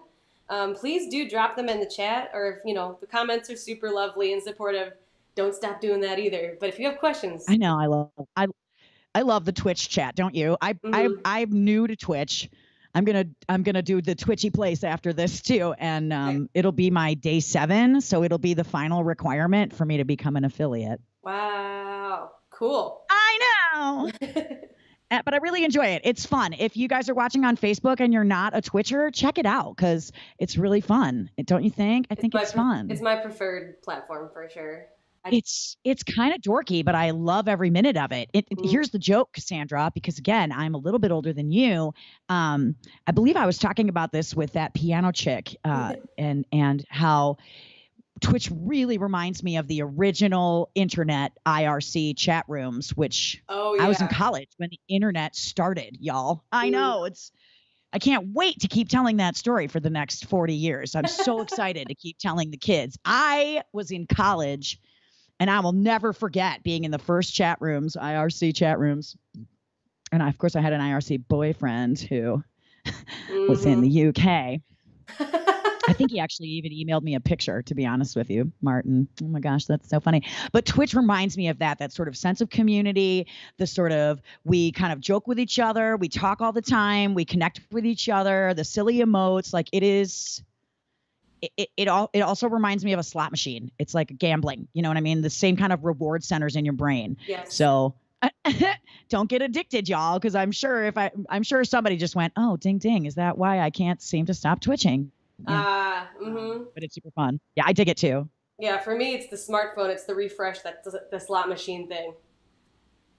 please do drop them in the chat, or if the comments are super lovely and supportive, don't stop doing that either. But if you have questions, I know I love the Twitch chat, don't you? I'm new to Twitch. I'm gonna do the Twitchy place after this too, and Okay. It'll be my day 7, so it'll be the final requirement for me to become an affiliate. Wow, cool. I know. But I really enjoy it. It's fun. If you guys are watching on Facebook and you're not a Twitcher, check it out because it's really fun. Don't you think? I think it's fun. It's my preferred platform for sure. It's kind of dorky, but I love every minute of it. Here's the joke, Cassandra, because again, I'm a little bit older than you. I believe I was talking about this with that piano chick, and how Twitch really reminds me of the original internet IRC chat rooms, which I was in college when the internet started, y'all. I know I can't wait to keep telling that story for the next 40 years. I'm so excited to keep telling the kids. I was in college, and I will never forget being in the first chat rooms, IRC chat rooms. And of course, I had an IRC boyfriend who was in the UK. I think he actually even emailed me a picture, to be honest with you, Martin. Oh my gosh, that's so funny. But Twitch reminds me of that sort of sense of community, the sort of, we kind of joke with each other, we talk all the time, we connect with each other, the silly emotes, like it also reminds me of a slot machine. It's like gambling, you know what I mean? The same kind of reward centers in your brain. Yes. So don't get addicted, y'all, because I'm sure somebody just went, oh, ding ding, is that why I can't seem to stop twitching? Yeah. But it's super fun. Yeah, I dig it too. Yeah, for me, it's the smartphone. It's the refresh, that's the slot machine thing.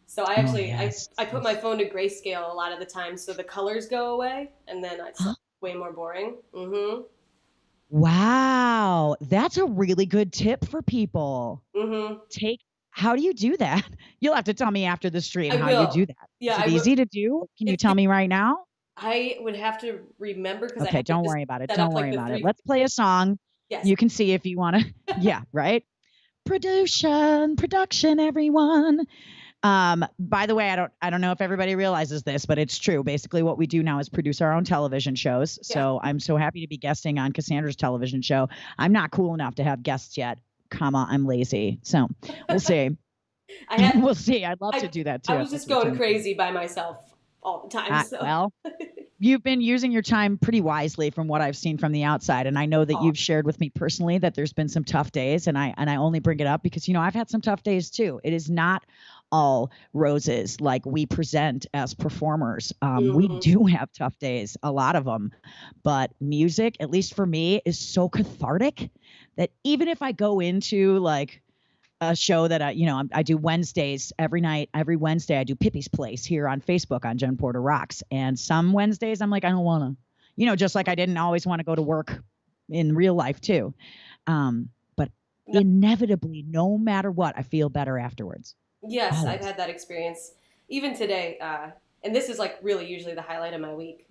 So I actually, I put my phone to grayscale a lot of the time, so the colors go away, and then it's way more boring. Wow, that's a really good tip for people. How do you do that? You'll have to tell me after the stream how you do that. Yeah, is it easy to do? Can you tell me right now? I would have to remember because okay, don't worry about it. Don't worry about it. Let's play a song. Yes. You can see if you want to. Yeah, right. Production, everyone. By the way, I don't know if everybody realizes this, but it's true. Basically, what we do now is produce our own television shows. Yeah. So I'm so happy to be guesting on Cassandra's television show. I'm not cool enough to have guests yet, I'm lazy. So we'll see. We'll see. I'd love to do that too. I was just going crazy by myself all the time. Well, you've been using your time pretty wisely from what I've seen from the outside. And I know that you've shared with me personally that there's been some tough days. And I only bring it up because, I've had some tough days too. It is not all roses like we present as performers. We do have tough days, a lot of them. But music, at least for me, is so cathartic that even if I go into like a show that I do Wednesdays every night. Every Wednesday I do Pippi's Place here on Facebook on Jen Porter Rocks. And some Wednesdays I'm like, I don't want to, just like I didn't always want to go to work in real life too. But inevitably, no matter what, I feel better afterwards. Yes, always. I've had that experience even today. And this is like really usually the highlight of my week.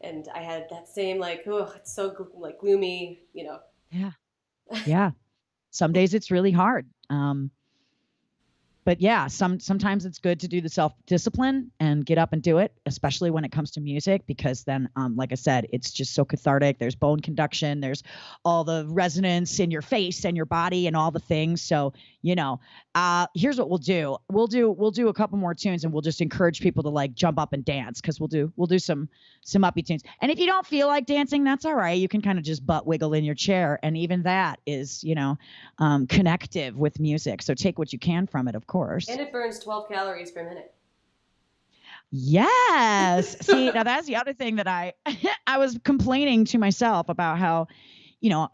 And I had that same it's so gloomy, Yeah. Yeah. Some days it's really hard. But yeah, sometimes it's good to do the self-discipline and get up and do it, especially when it comes to music, because then, like I said, it's just so cathartic. There's bone conduction. There's all the resonance in your face and your body and all the things. So Here's what we'll do. We'll do a couple more tunes, and we'll just encourage people to like jump up and dance, because we'll do some uppy tunes. And if you don't feel like dancing, that's all right. You can kind of just butt wiggle in your chair, and even that is, connective with music. So take what you can from it, of course. And it burns 12 calories per minute. Yes. See, now that's the other thing that I was complaining to myself about, how,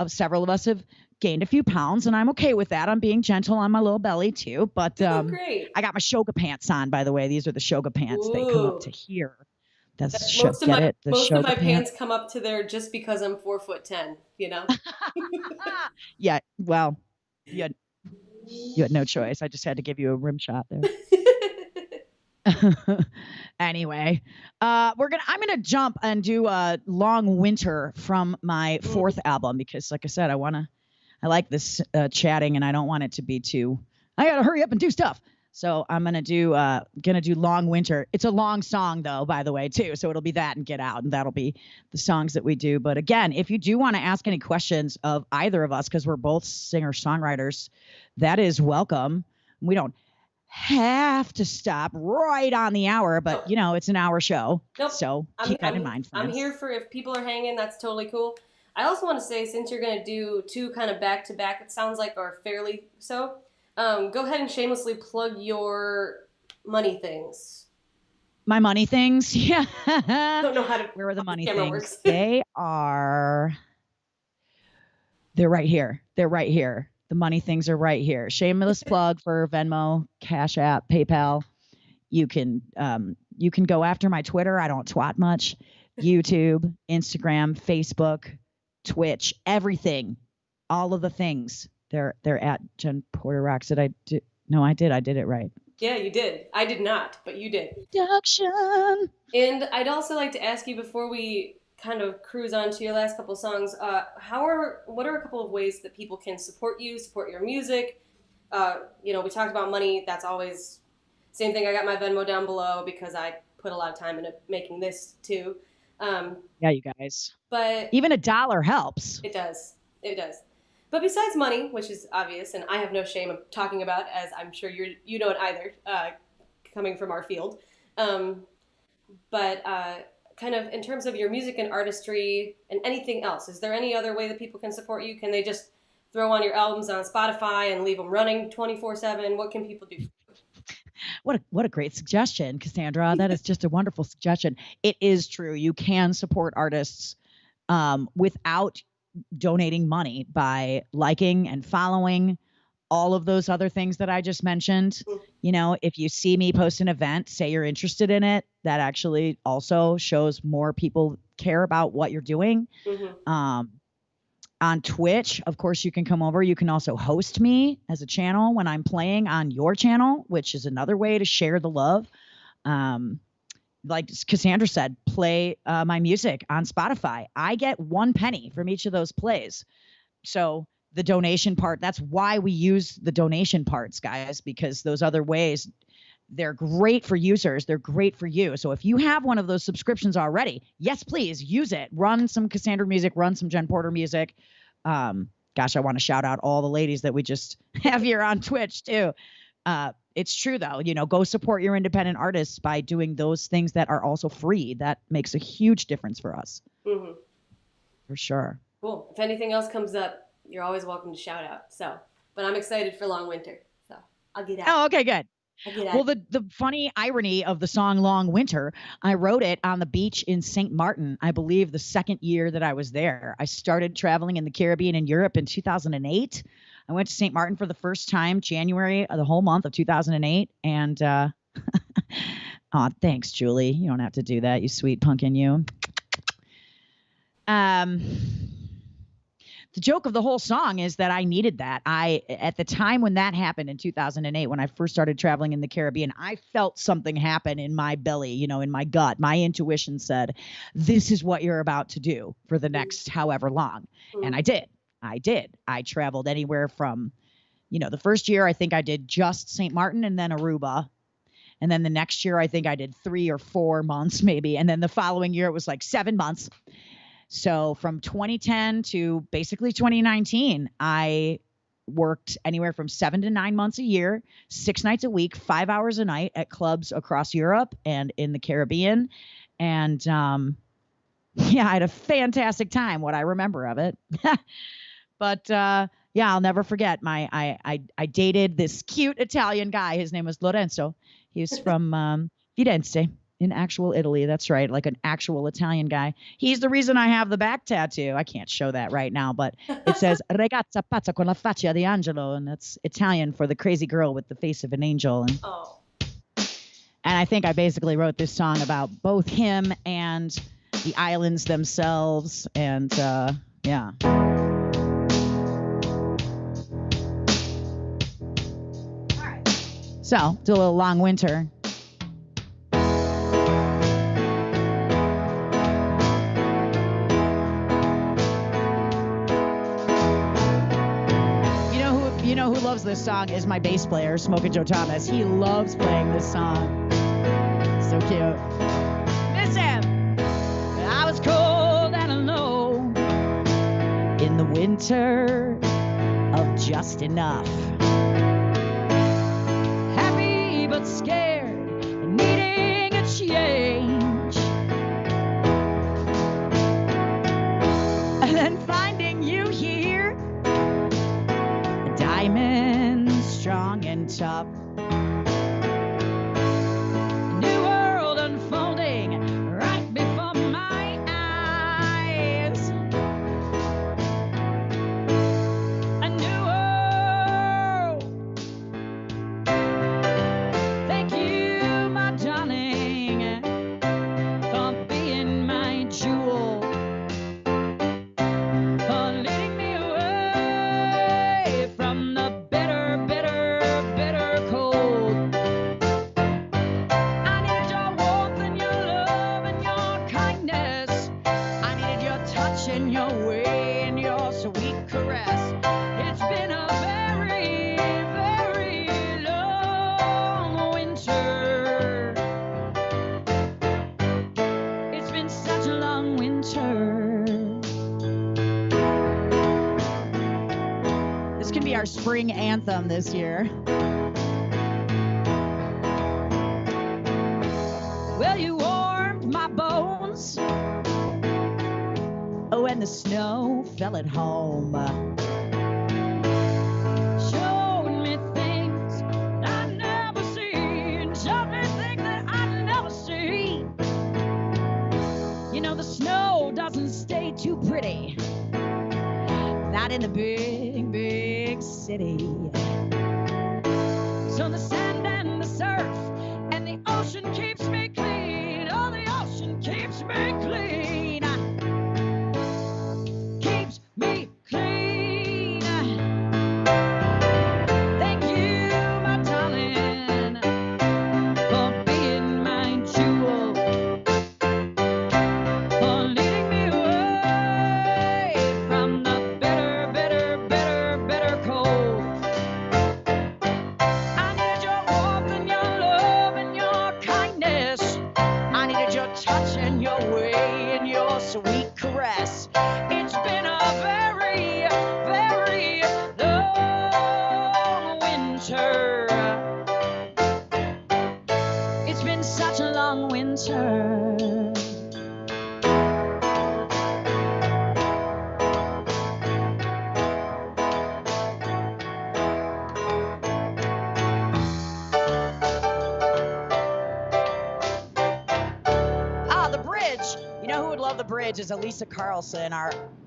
several of us have gained a few pounds, and I'm okay with that. I'm being gentle on my little belly too. But great. I got my Shoga pants on, by the way. These are the Shoga pants. Ooh. They come up to here. Most of my pants come up to there just because I'm 4'10", Yeah. Well, you had no choice. I just had to give you a rim shot there. Anyway, I'm gonna jump and do a Long Winter from my fourth album, because, like I said, I like this chatting, and I don't want it to be too. I gotta hurry up and do stuff. So I'm gonna do Long Winter. It's a long song, though, by the way, too. So it'll be that and Get Out, and that'll be the songs that we do. But again, if you do want to ask any questions of either of us, because we're both singer-songwriters, that is welcome. We don't have to stop right on the hour, but it's an hour show. Nope. So keep that in mind, friends. I'm here for, if people are hanging, that's totally cool. I also want to say, since you're going to do two kind of back-to-back, it sounds like, or fairly so, go ahead and shamelessly plug your money things. My money things? Yeah. I don't know how to. Where are the money camera things? Works. They're right here. They're right here. The money things are right here. Shameless plug for Venmo, Cash App, PayPal. You can go after my Twitter. I don't twat much. YouTube, Instagram, Facebook, Twitch, everything, all of the things. They're at Jen Porter Rocks. Did I do? No, I did. I did it right. Yeah, you did. I did not, but you did. Production. And I'd also like to ask you, before we kind of cruise on to your last couple songs, what are a couple of ways that people can support you, support your music? We talked about money. That's always same thing. I got my Venmo down below, because I put a lot of time into making this too. Yeah, you guys. But even $1 helps. It does. But besides money, which is obvious, and I have no shame of talking about, as I'm sure you don't either, coming from our field. But kind of in terms of your music and artistry and anything else, is there any other way that people can support you? Can they just throw on your albums on Spotify and leave them running 24/7? What can people do? What a great suggestion, Cassandra. That is just a wonderful suggestion. It is true. You can support artists without donating money by liking and following all of those other things that I just mentioned. If you see me post an event, say you're interested in it, that actually also shows more people care about what you're doing. Mm-hmm. On Twitch, of course, you can come over. You can also host me as a channel when I'm playing on your channel, which is another way to share the love. Like Cassandra said, play my music on Spotify. I get 1 penny from each of those plays. So the donation part, that's why we use the donation parts, guys, because those other ways, they're great for users. They're great for you. So if you have one of those subscriptions already, yes, please use it. Run some Cassandra music, run some Jen Porter music. Gosh, I want to shout out all the ladies that we just have here on Twitch too. It's true though, go support your independent artists by doing those things that are also free. That makes a huge difference for us. Mm-hmm. For sure. Cool. If anything else comes up, you're always welcome to shout out. But I'm excited for Long Winter. So I'll get out. Oh, okay, good. Well, the funny irony of the song Long Winter, I wrote it on the beach in St. Martin, I believe the second year that I was there. I started traveling in the Caribbean and Europe in 2008. I went to St. Martin for the first time, January of the whole month of 2008. And, oh, thanks, Julie. You don't have to do that, you sweet pumpkin, you. The joke of the whole song is that I needed that. At the time when that happened in 2008, when I first started traveling in the Caribbean, I felt something happen in my belly, in my gut. My intuition said, this is what you're about to do for the next however long. And I did. I traveled anywhere from, the first year I think I did just St. Martin and then Aruba. And then the next year I think I did 3 or 4 months maybe. And then the following year it was like 7 months. So from 2010 to basically 2019, I worked anywhere from 7 to 9 months a year, 6 nights a week, 5 hours a night at clubs across Europe and in the Caribbean. And yeah, I had a fantastic time, what I remember of it. But yeah, I'll never forget I dated this cute Italian guy. His name was Lorenzo. He was from Firenze in actual Italy. That's right, like an actual Italian guy. He's the reason I have the back tattoo. I can't show that right now, but it says "Ragazza pazza con la faccia di angelo," and that's Italian for the crazy girl with the face of an angel. And I think I basically wrote this song about both him and the islands themselves. And yeah. All right. So, do a little Long Winter. You know who loves this song is my bass player, Smokin' Joe Thomas. He loves playing this song. So cute. Miss him. I was cold and alone in the winter of just enough. Happy but scared and needing a change. And then finding you here, a diamond strong and tough. Our spring anthem this year. Well, you warmed my bones. Oh, and the snow fell at home. Showed me things that I've never seen. Showed me things that I've never seen. You know, the snow doesn't stay too pretty. Not in the big, big city. So the sand and the surf and the ocean keeps me clean. Oh, the ocean keeps me clean. Keeps me clean. Thank you, my darling, for being my jewel, for leading me away from the sweet caress. It's been a very, very long winter. It's been such a long winter. The bridge is Elisa Carlson,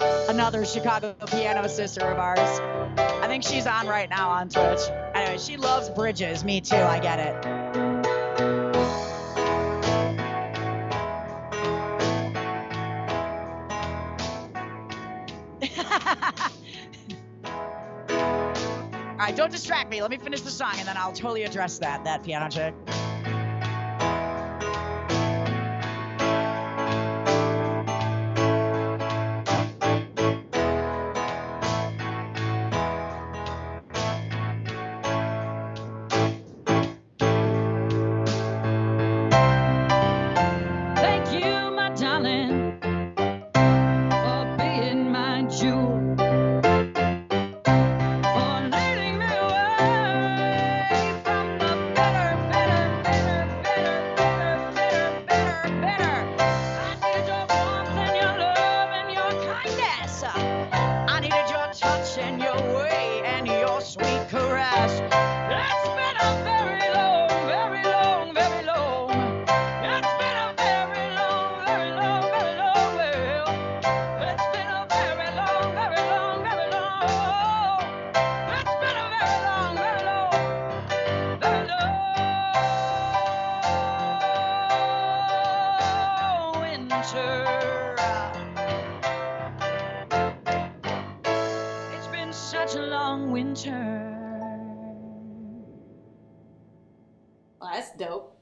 another Chicago piano sister of ours. I think she's on right now on Twitch. Anyway, she loves bridges. Me too, I get it. All right, don't distract me. Let me finish the song and then I'll totally address that piano chick. For turn. Well, that's dope.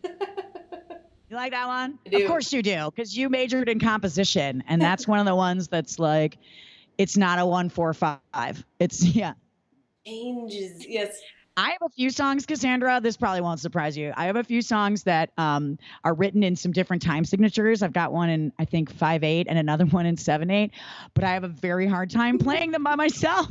You like that one? I do. Of course you do, because you majored in composition, and that's one of the ones that's like, it's not a 1-4-5. It's Changes, yes. I have a few songs, Cassandra. This probably won't surprise you. I have a few songs that are written in some different time signatures. I've got one in, I think, 5/8 and another one in 7/8, but I have a very hard time playing them by myself.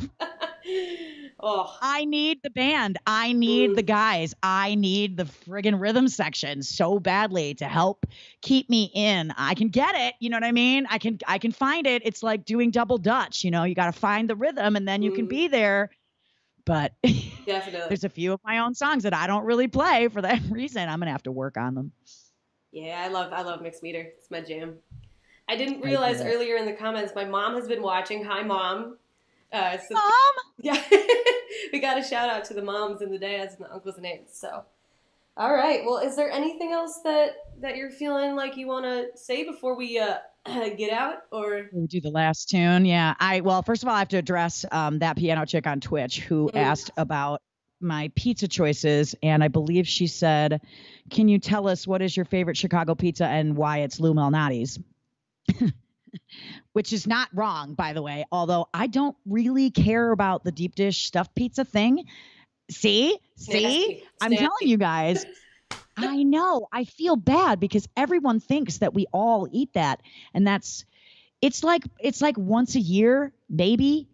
Oh, I need the band. I need the guys. I need the friggin' rhythm section so badly to help keep me in. I can get it. You know what I mean? I can find it. It's like doing double Dutch. You know, you got to find the rhythm and then you can be there. But definitely. there's a few of my own songs that I don't really play for that reason. I'm gonna have to work on them. Yeah, I love Mixed Meter. It's my jam. I didn't realize earlier in the comments, my mom has been watching. Hi, Mom. Mom? Yeah. We got a shout out to the moms and the dads and the uncles and aunts. So, all right. Well, is there anything else that you're feeling like you want to say before we get out? Or we do the last tune? Yeah. Well, first of all, I have to address that piano chick on Twitch who asked about my pizza choices, and I believe she said, "Can you tell us what is your favorite Chicago pizza and why it's Lou Malnati's?" Which is not wrong, by the way, although I don't really care about the deep dish stuffed pizza thing. See? I'm telling you guys. I know. I feel bad because everyone thinks that we all eat that, and it's like once a year, maybe.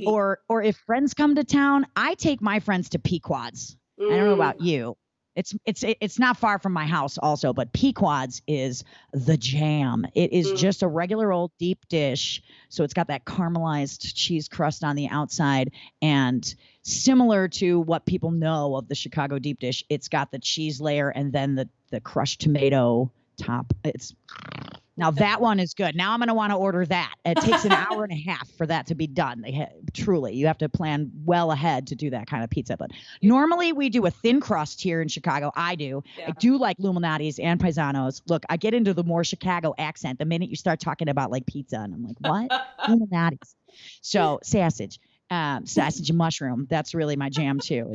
Or if friends come to town, I take my friends to Pequod's. I don't know about you. It's not far from my house also, but Pequod's is the jam. It is just a regular old deep dish. So it's got that caramelized cheese crust on the outside, and similar to what people know of the Chicago deep dish, it's got the cheese layer and then the crushed tomato top. Now that one is good. Now I'm going to want to order that. It takes an hour and a half for that to be done. Truly, you have to plan well ahead to do that kind of pizza. But normally we do a thin crust here in Chicago. I do. Yeah. I do like Luminati's and Paisanos. Look, I get into the more Chicago accent the minute you start talking about like pizza, and I'm like, what? Luminati's. So sausage and mushroom. That's really my jam too.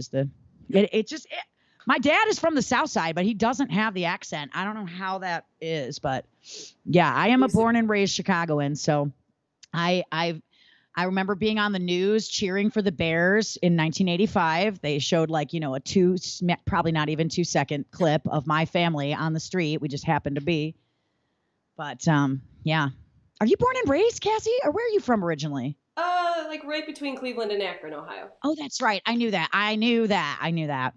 My dad is from the South Side, but he doesn't have the accent. I don't know how that is, but yeah, I am a born and raised Chicagoan. So I remember being on the news cheering for the Bears in 1985. They showed like, a probably not even 2-second clip of my family on the street. We just happened to be. But yeah. Are you born and raised, Cassie? Or where are you from originally? Like right between Cleveland and Akron, Ohio. Oh, that's right. I knew that.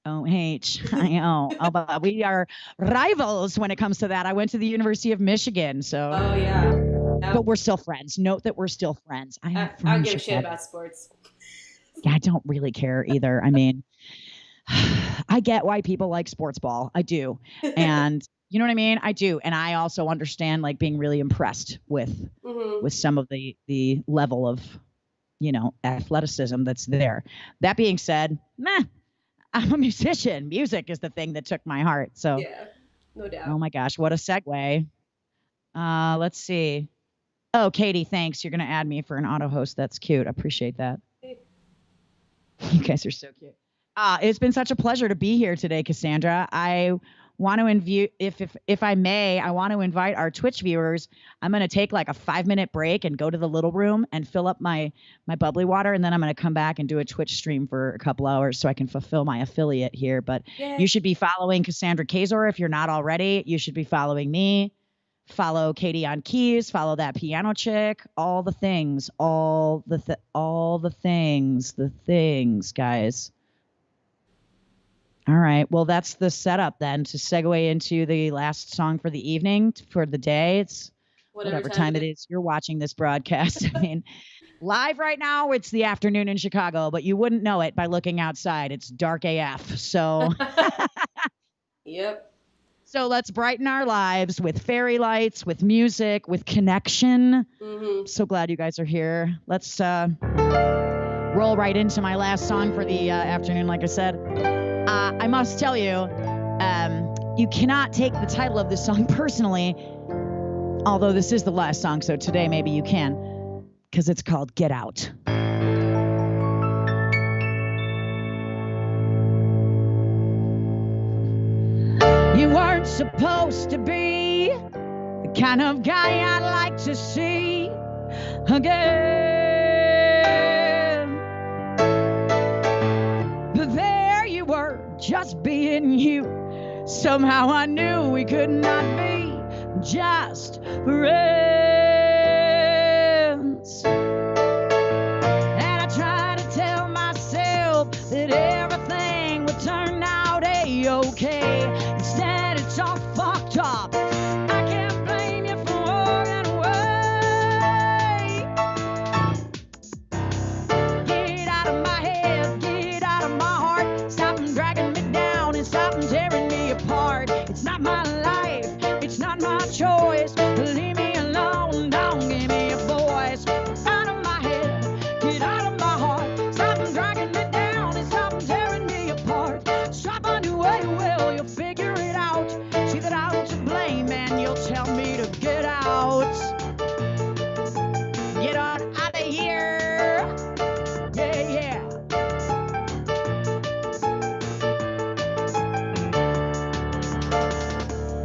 O-H-I-O. But we are rivals when it comes to that. I went to the University of Michigan, so. Oh, yeah. But we're still friends. Note that we're still friends. I don't give a shit about sports. Yeah, I don't really care either. I mean, I get why people like sports ball. I do. And you know what I mean? I do. And I also understand like being really impressed with some of the level of, athleticism that's there. That being said, I'm a musician. Music is the thing that took my heart. So yeah, no doubt. Oh my gosh, what a segue. Let's see. Oh, Katie, thanks. You're gonna add me for an auto host. That's cute. I appreciate that. You guys are so cute. It's been such a pleasure to be here today, Cassandra. I want to if I may, I want to invite our Twitch viewers. I'm going to take like a 5-minute break and go to the little room and fill up my bubbly water, and then I'm going to come back and do a Twitch stream for a couple hours so I can fulfill my affiliate here. But you should be following Cassandra Kaczor if you're not already. You should be following me. Follow Katie on keys. Follow that piano chick. All the things. All the things, guys. All right. Well, that's the setup then to segue into the last song for the evening, for the day. It's whatever time it is you're watching this broadcast. I mean, live right now, it's the afternoon in Chicago, but you wouldn't know it by looking outside. It's dark AF. So, yep. So let's brighten our lives with fairy lights, with music, with connection. So glad you guys are here. Let's roll right into my last song for the afternoon, like I said. I must tell you, you cannot take the title of this song personally, although this is the last song, so today maybe you can, because it's called Get Out. supposed to be the kind of guy I'd like to see again. But there you were, just being you. Somehow I knew we could not be just friends. And I tried to tell myself that everything would turn out A-okay. Instead, it's all fucked up. I can't blame you for walking away. Get out of my head, get out of my heart. Stop dragging me down and stop tearing me apart. It's not my life, it's not my choice. Leave me alone, don't give me a voice. Out of my head, get out of my heart. Stop dragging me down and stop tearing me apart. Stop on your way, well, you'll figure it out. See that I'm to blame and you'll tell me to get out. Get on out of here. Yeah, yeah.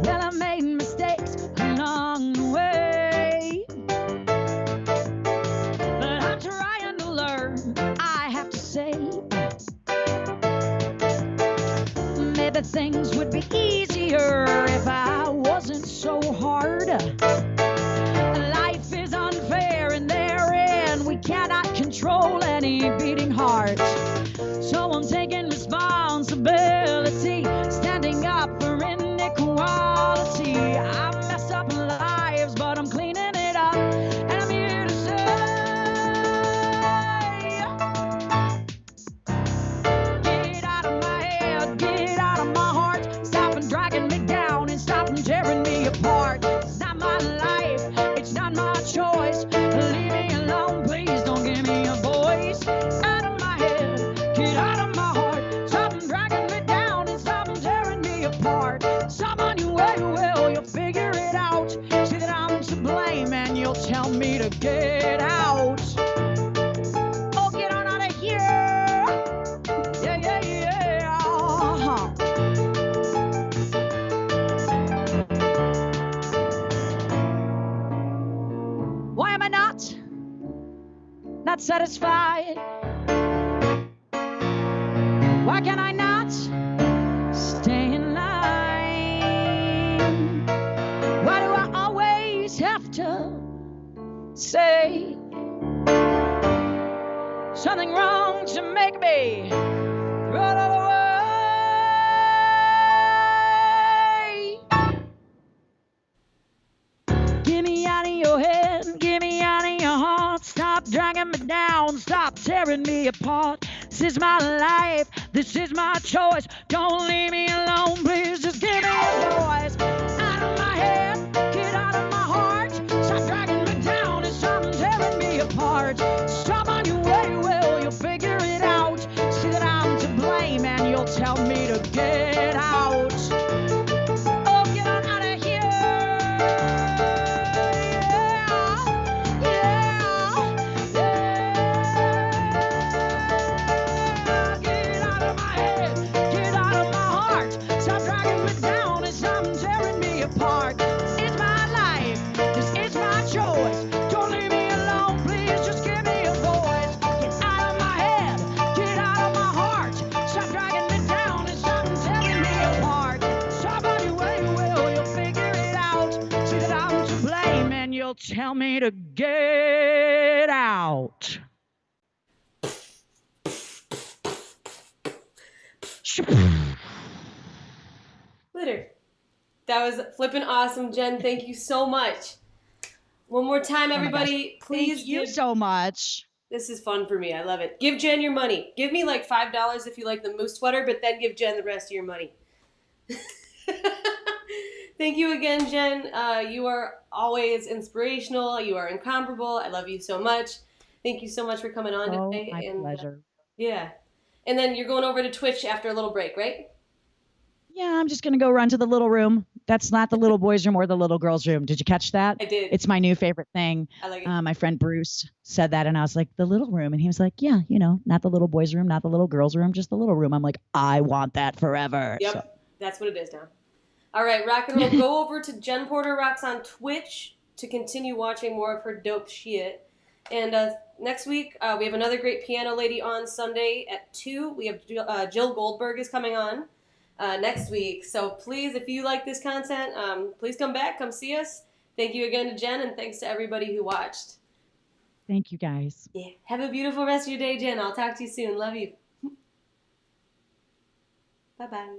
Well, I made mistakes along the way, but I'm trying to learn, I have to say. Maybe things would be easier if I wasn't so hard. Life is unfair and therein we cannot control any beating heart. So I'm taking responsibility, standing up for inequality. I've messed up lives, but I'm cleaning it up, and I'm here to say, get out of my head, get out of my heart. Stop and dragging me down and stop and tearing me apart. It's not my life, it's not my choice. Leave me alone, please don't give me a voice. Out of my head, get out of my heart. Stop and dragging me down and stop and tearing me apart. Stop on your way, well, you'll figure it out. See that I'm to blame and you'll tell me to get out. Oh, get on out of here. Yeah, yeah, yeah. Why am I not satisfied? Why can I not stay in line? Why do I always have to say something wrong to make me throw it all away? Get me out of your head, get me out of your heart. Stop dragging me down, stop tearing me apart. This is my life, this is my choice. Don't leave me alone, please just give me a voice. Out of my head, get out of my heart. Stop dragging me down and stop tearing me apart. Stop on your way, well, you'll figure it out. See that I'm to blame and you'll tell me to get out. Oh, get on out of here. Get out of my head, get out of my heart. Stop dragging me down and stop tearing me apart. It's my life, this is my choice. Don't leave me alone, please just give me a voice. Get out of my head, get out of my heart. Stop dragging me down and stop tearing me apart. Stop on your way, well, you'll figure it out. See that I'm to blame and you'll tell me to get out. Glitter. That was flippin' awesome, Jen. Thank you so much. One more time, everybody. Please Thank you give. so much. This is fun for me. I love it. Give Jen your money. Give me like $5 if you like the moose sweater, but then give Jen the rest of your money. Thank you again, Jen. You are always inspirational. You are incomparable. I love you so much. Thank you so much for coming on Oh, today. my pleasure. Yeah. And then you're going over to Twitch after a little break, right? Yeah, I'm just going to go run to the little room. That's not the little boys' room or the little girls' room. Did you catch that? I did. It's my new favorite thing. I like it. My friend Bruce said that, and I was like, the little room. And he was like, yeah, you know, not the little boys' room, not the little girls' room, just the little room. I'm like, I want that forever. Yep. So. That's what it is now. All right, rock and roll. Go over to Jen Porter Rocks on Twitch to continue watching more of her dope shit. And next week, we have another great piano lady on Sunday at 2. We have Jill Goldberg is coming on next week. So please, if you like this content, please come back, come see us. Thank you again to Jen, and thanks to everybody who watched. Thank you, guys. Yeah. Have a beautiful rest of your day, Jen. I'll talk to you soon. Love you. Bye-bye.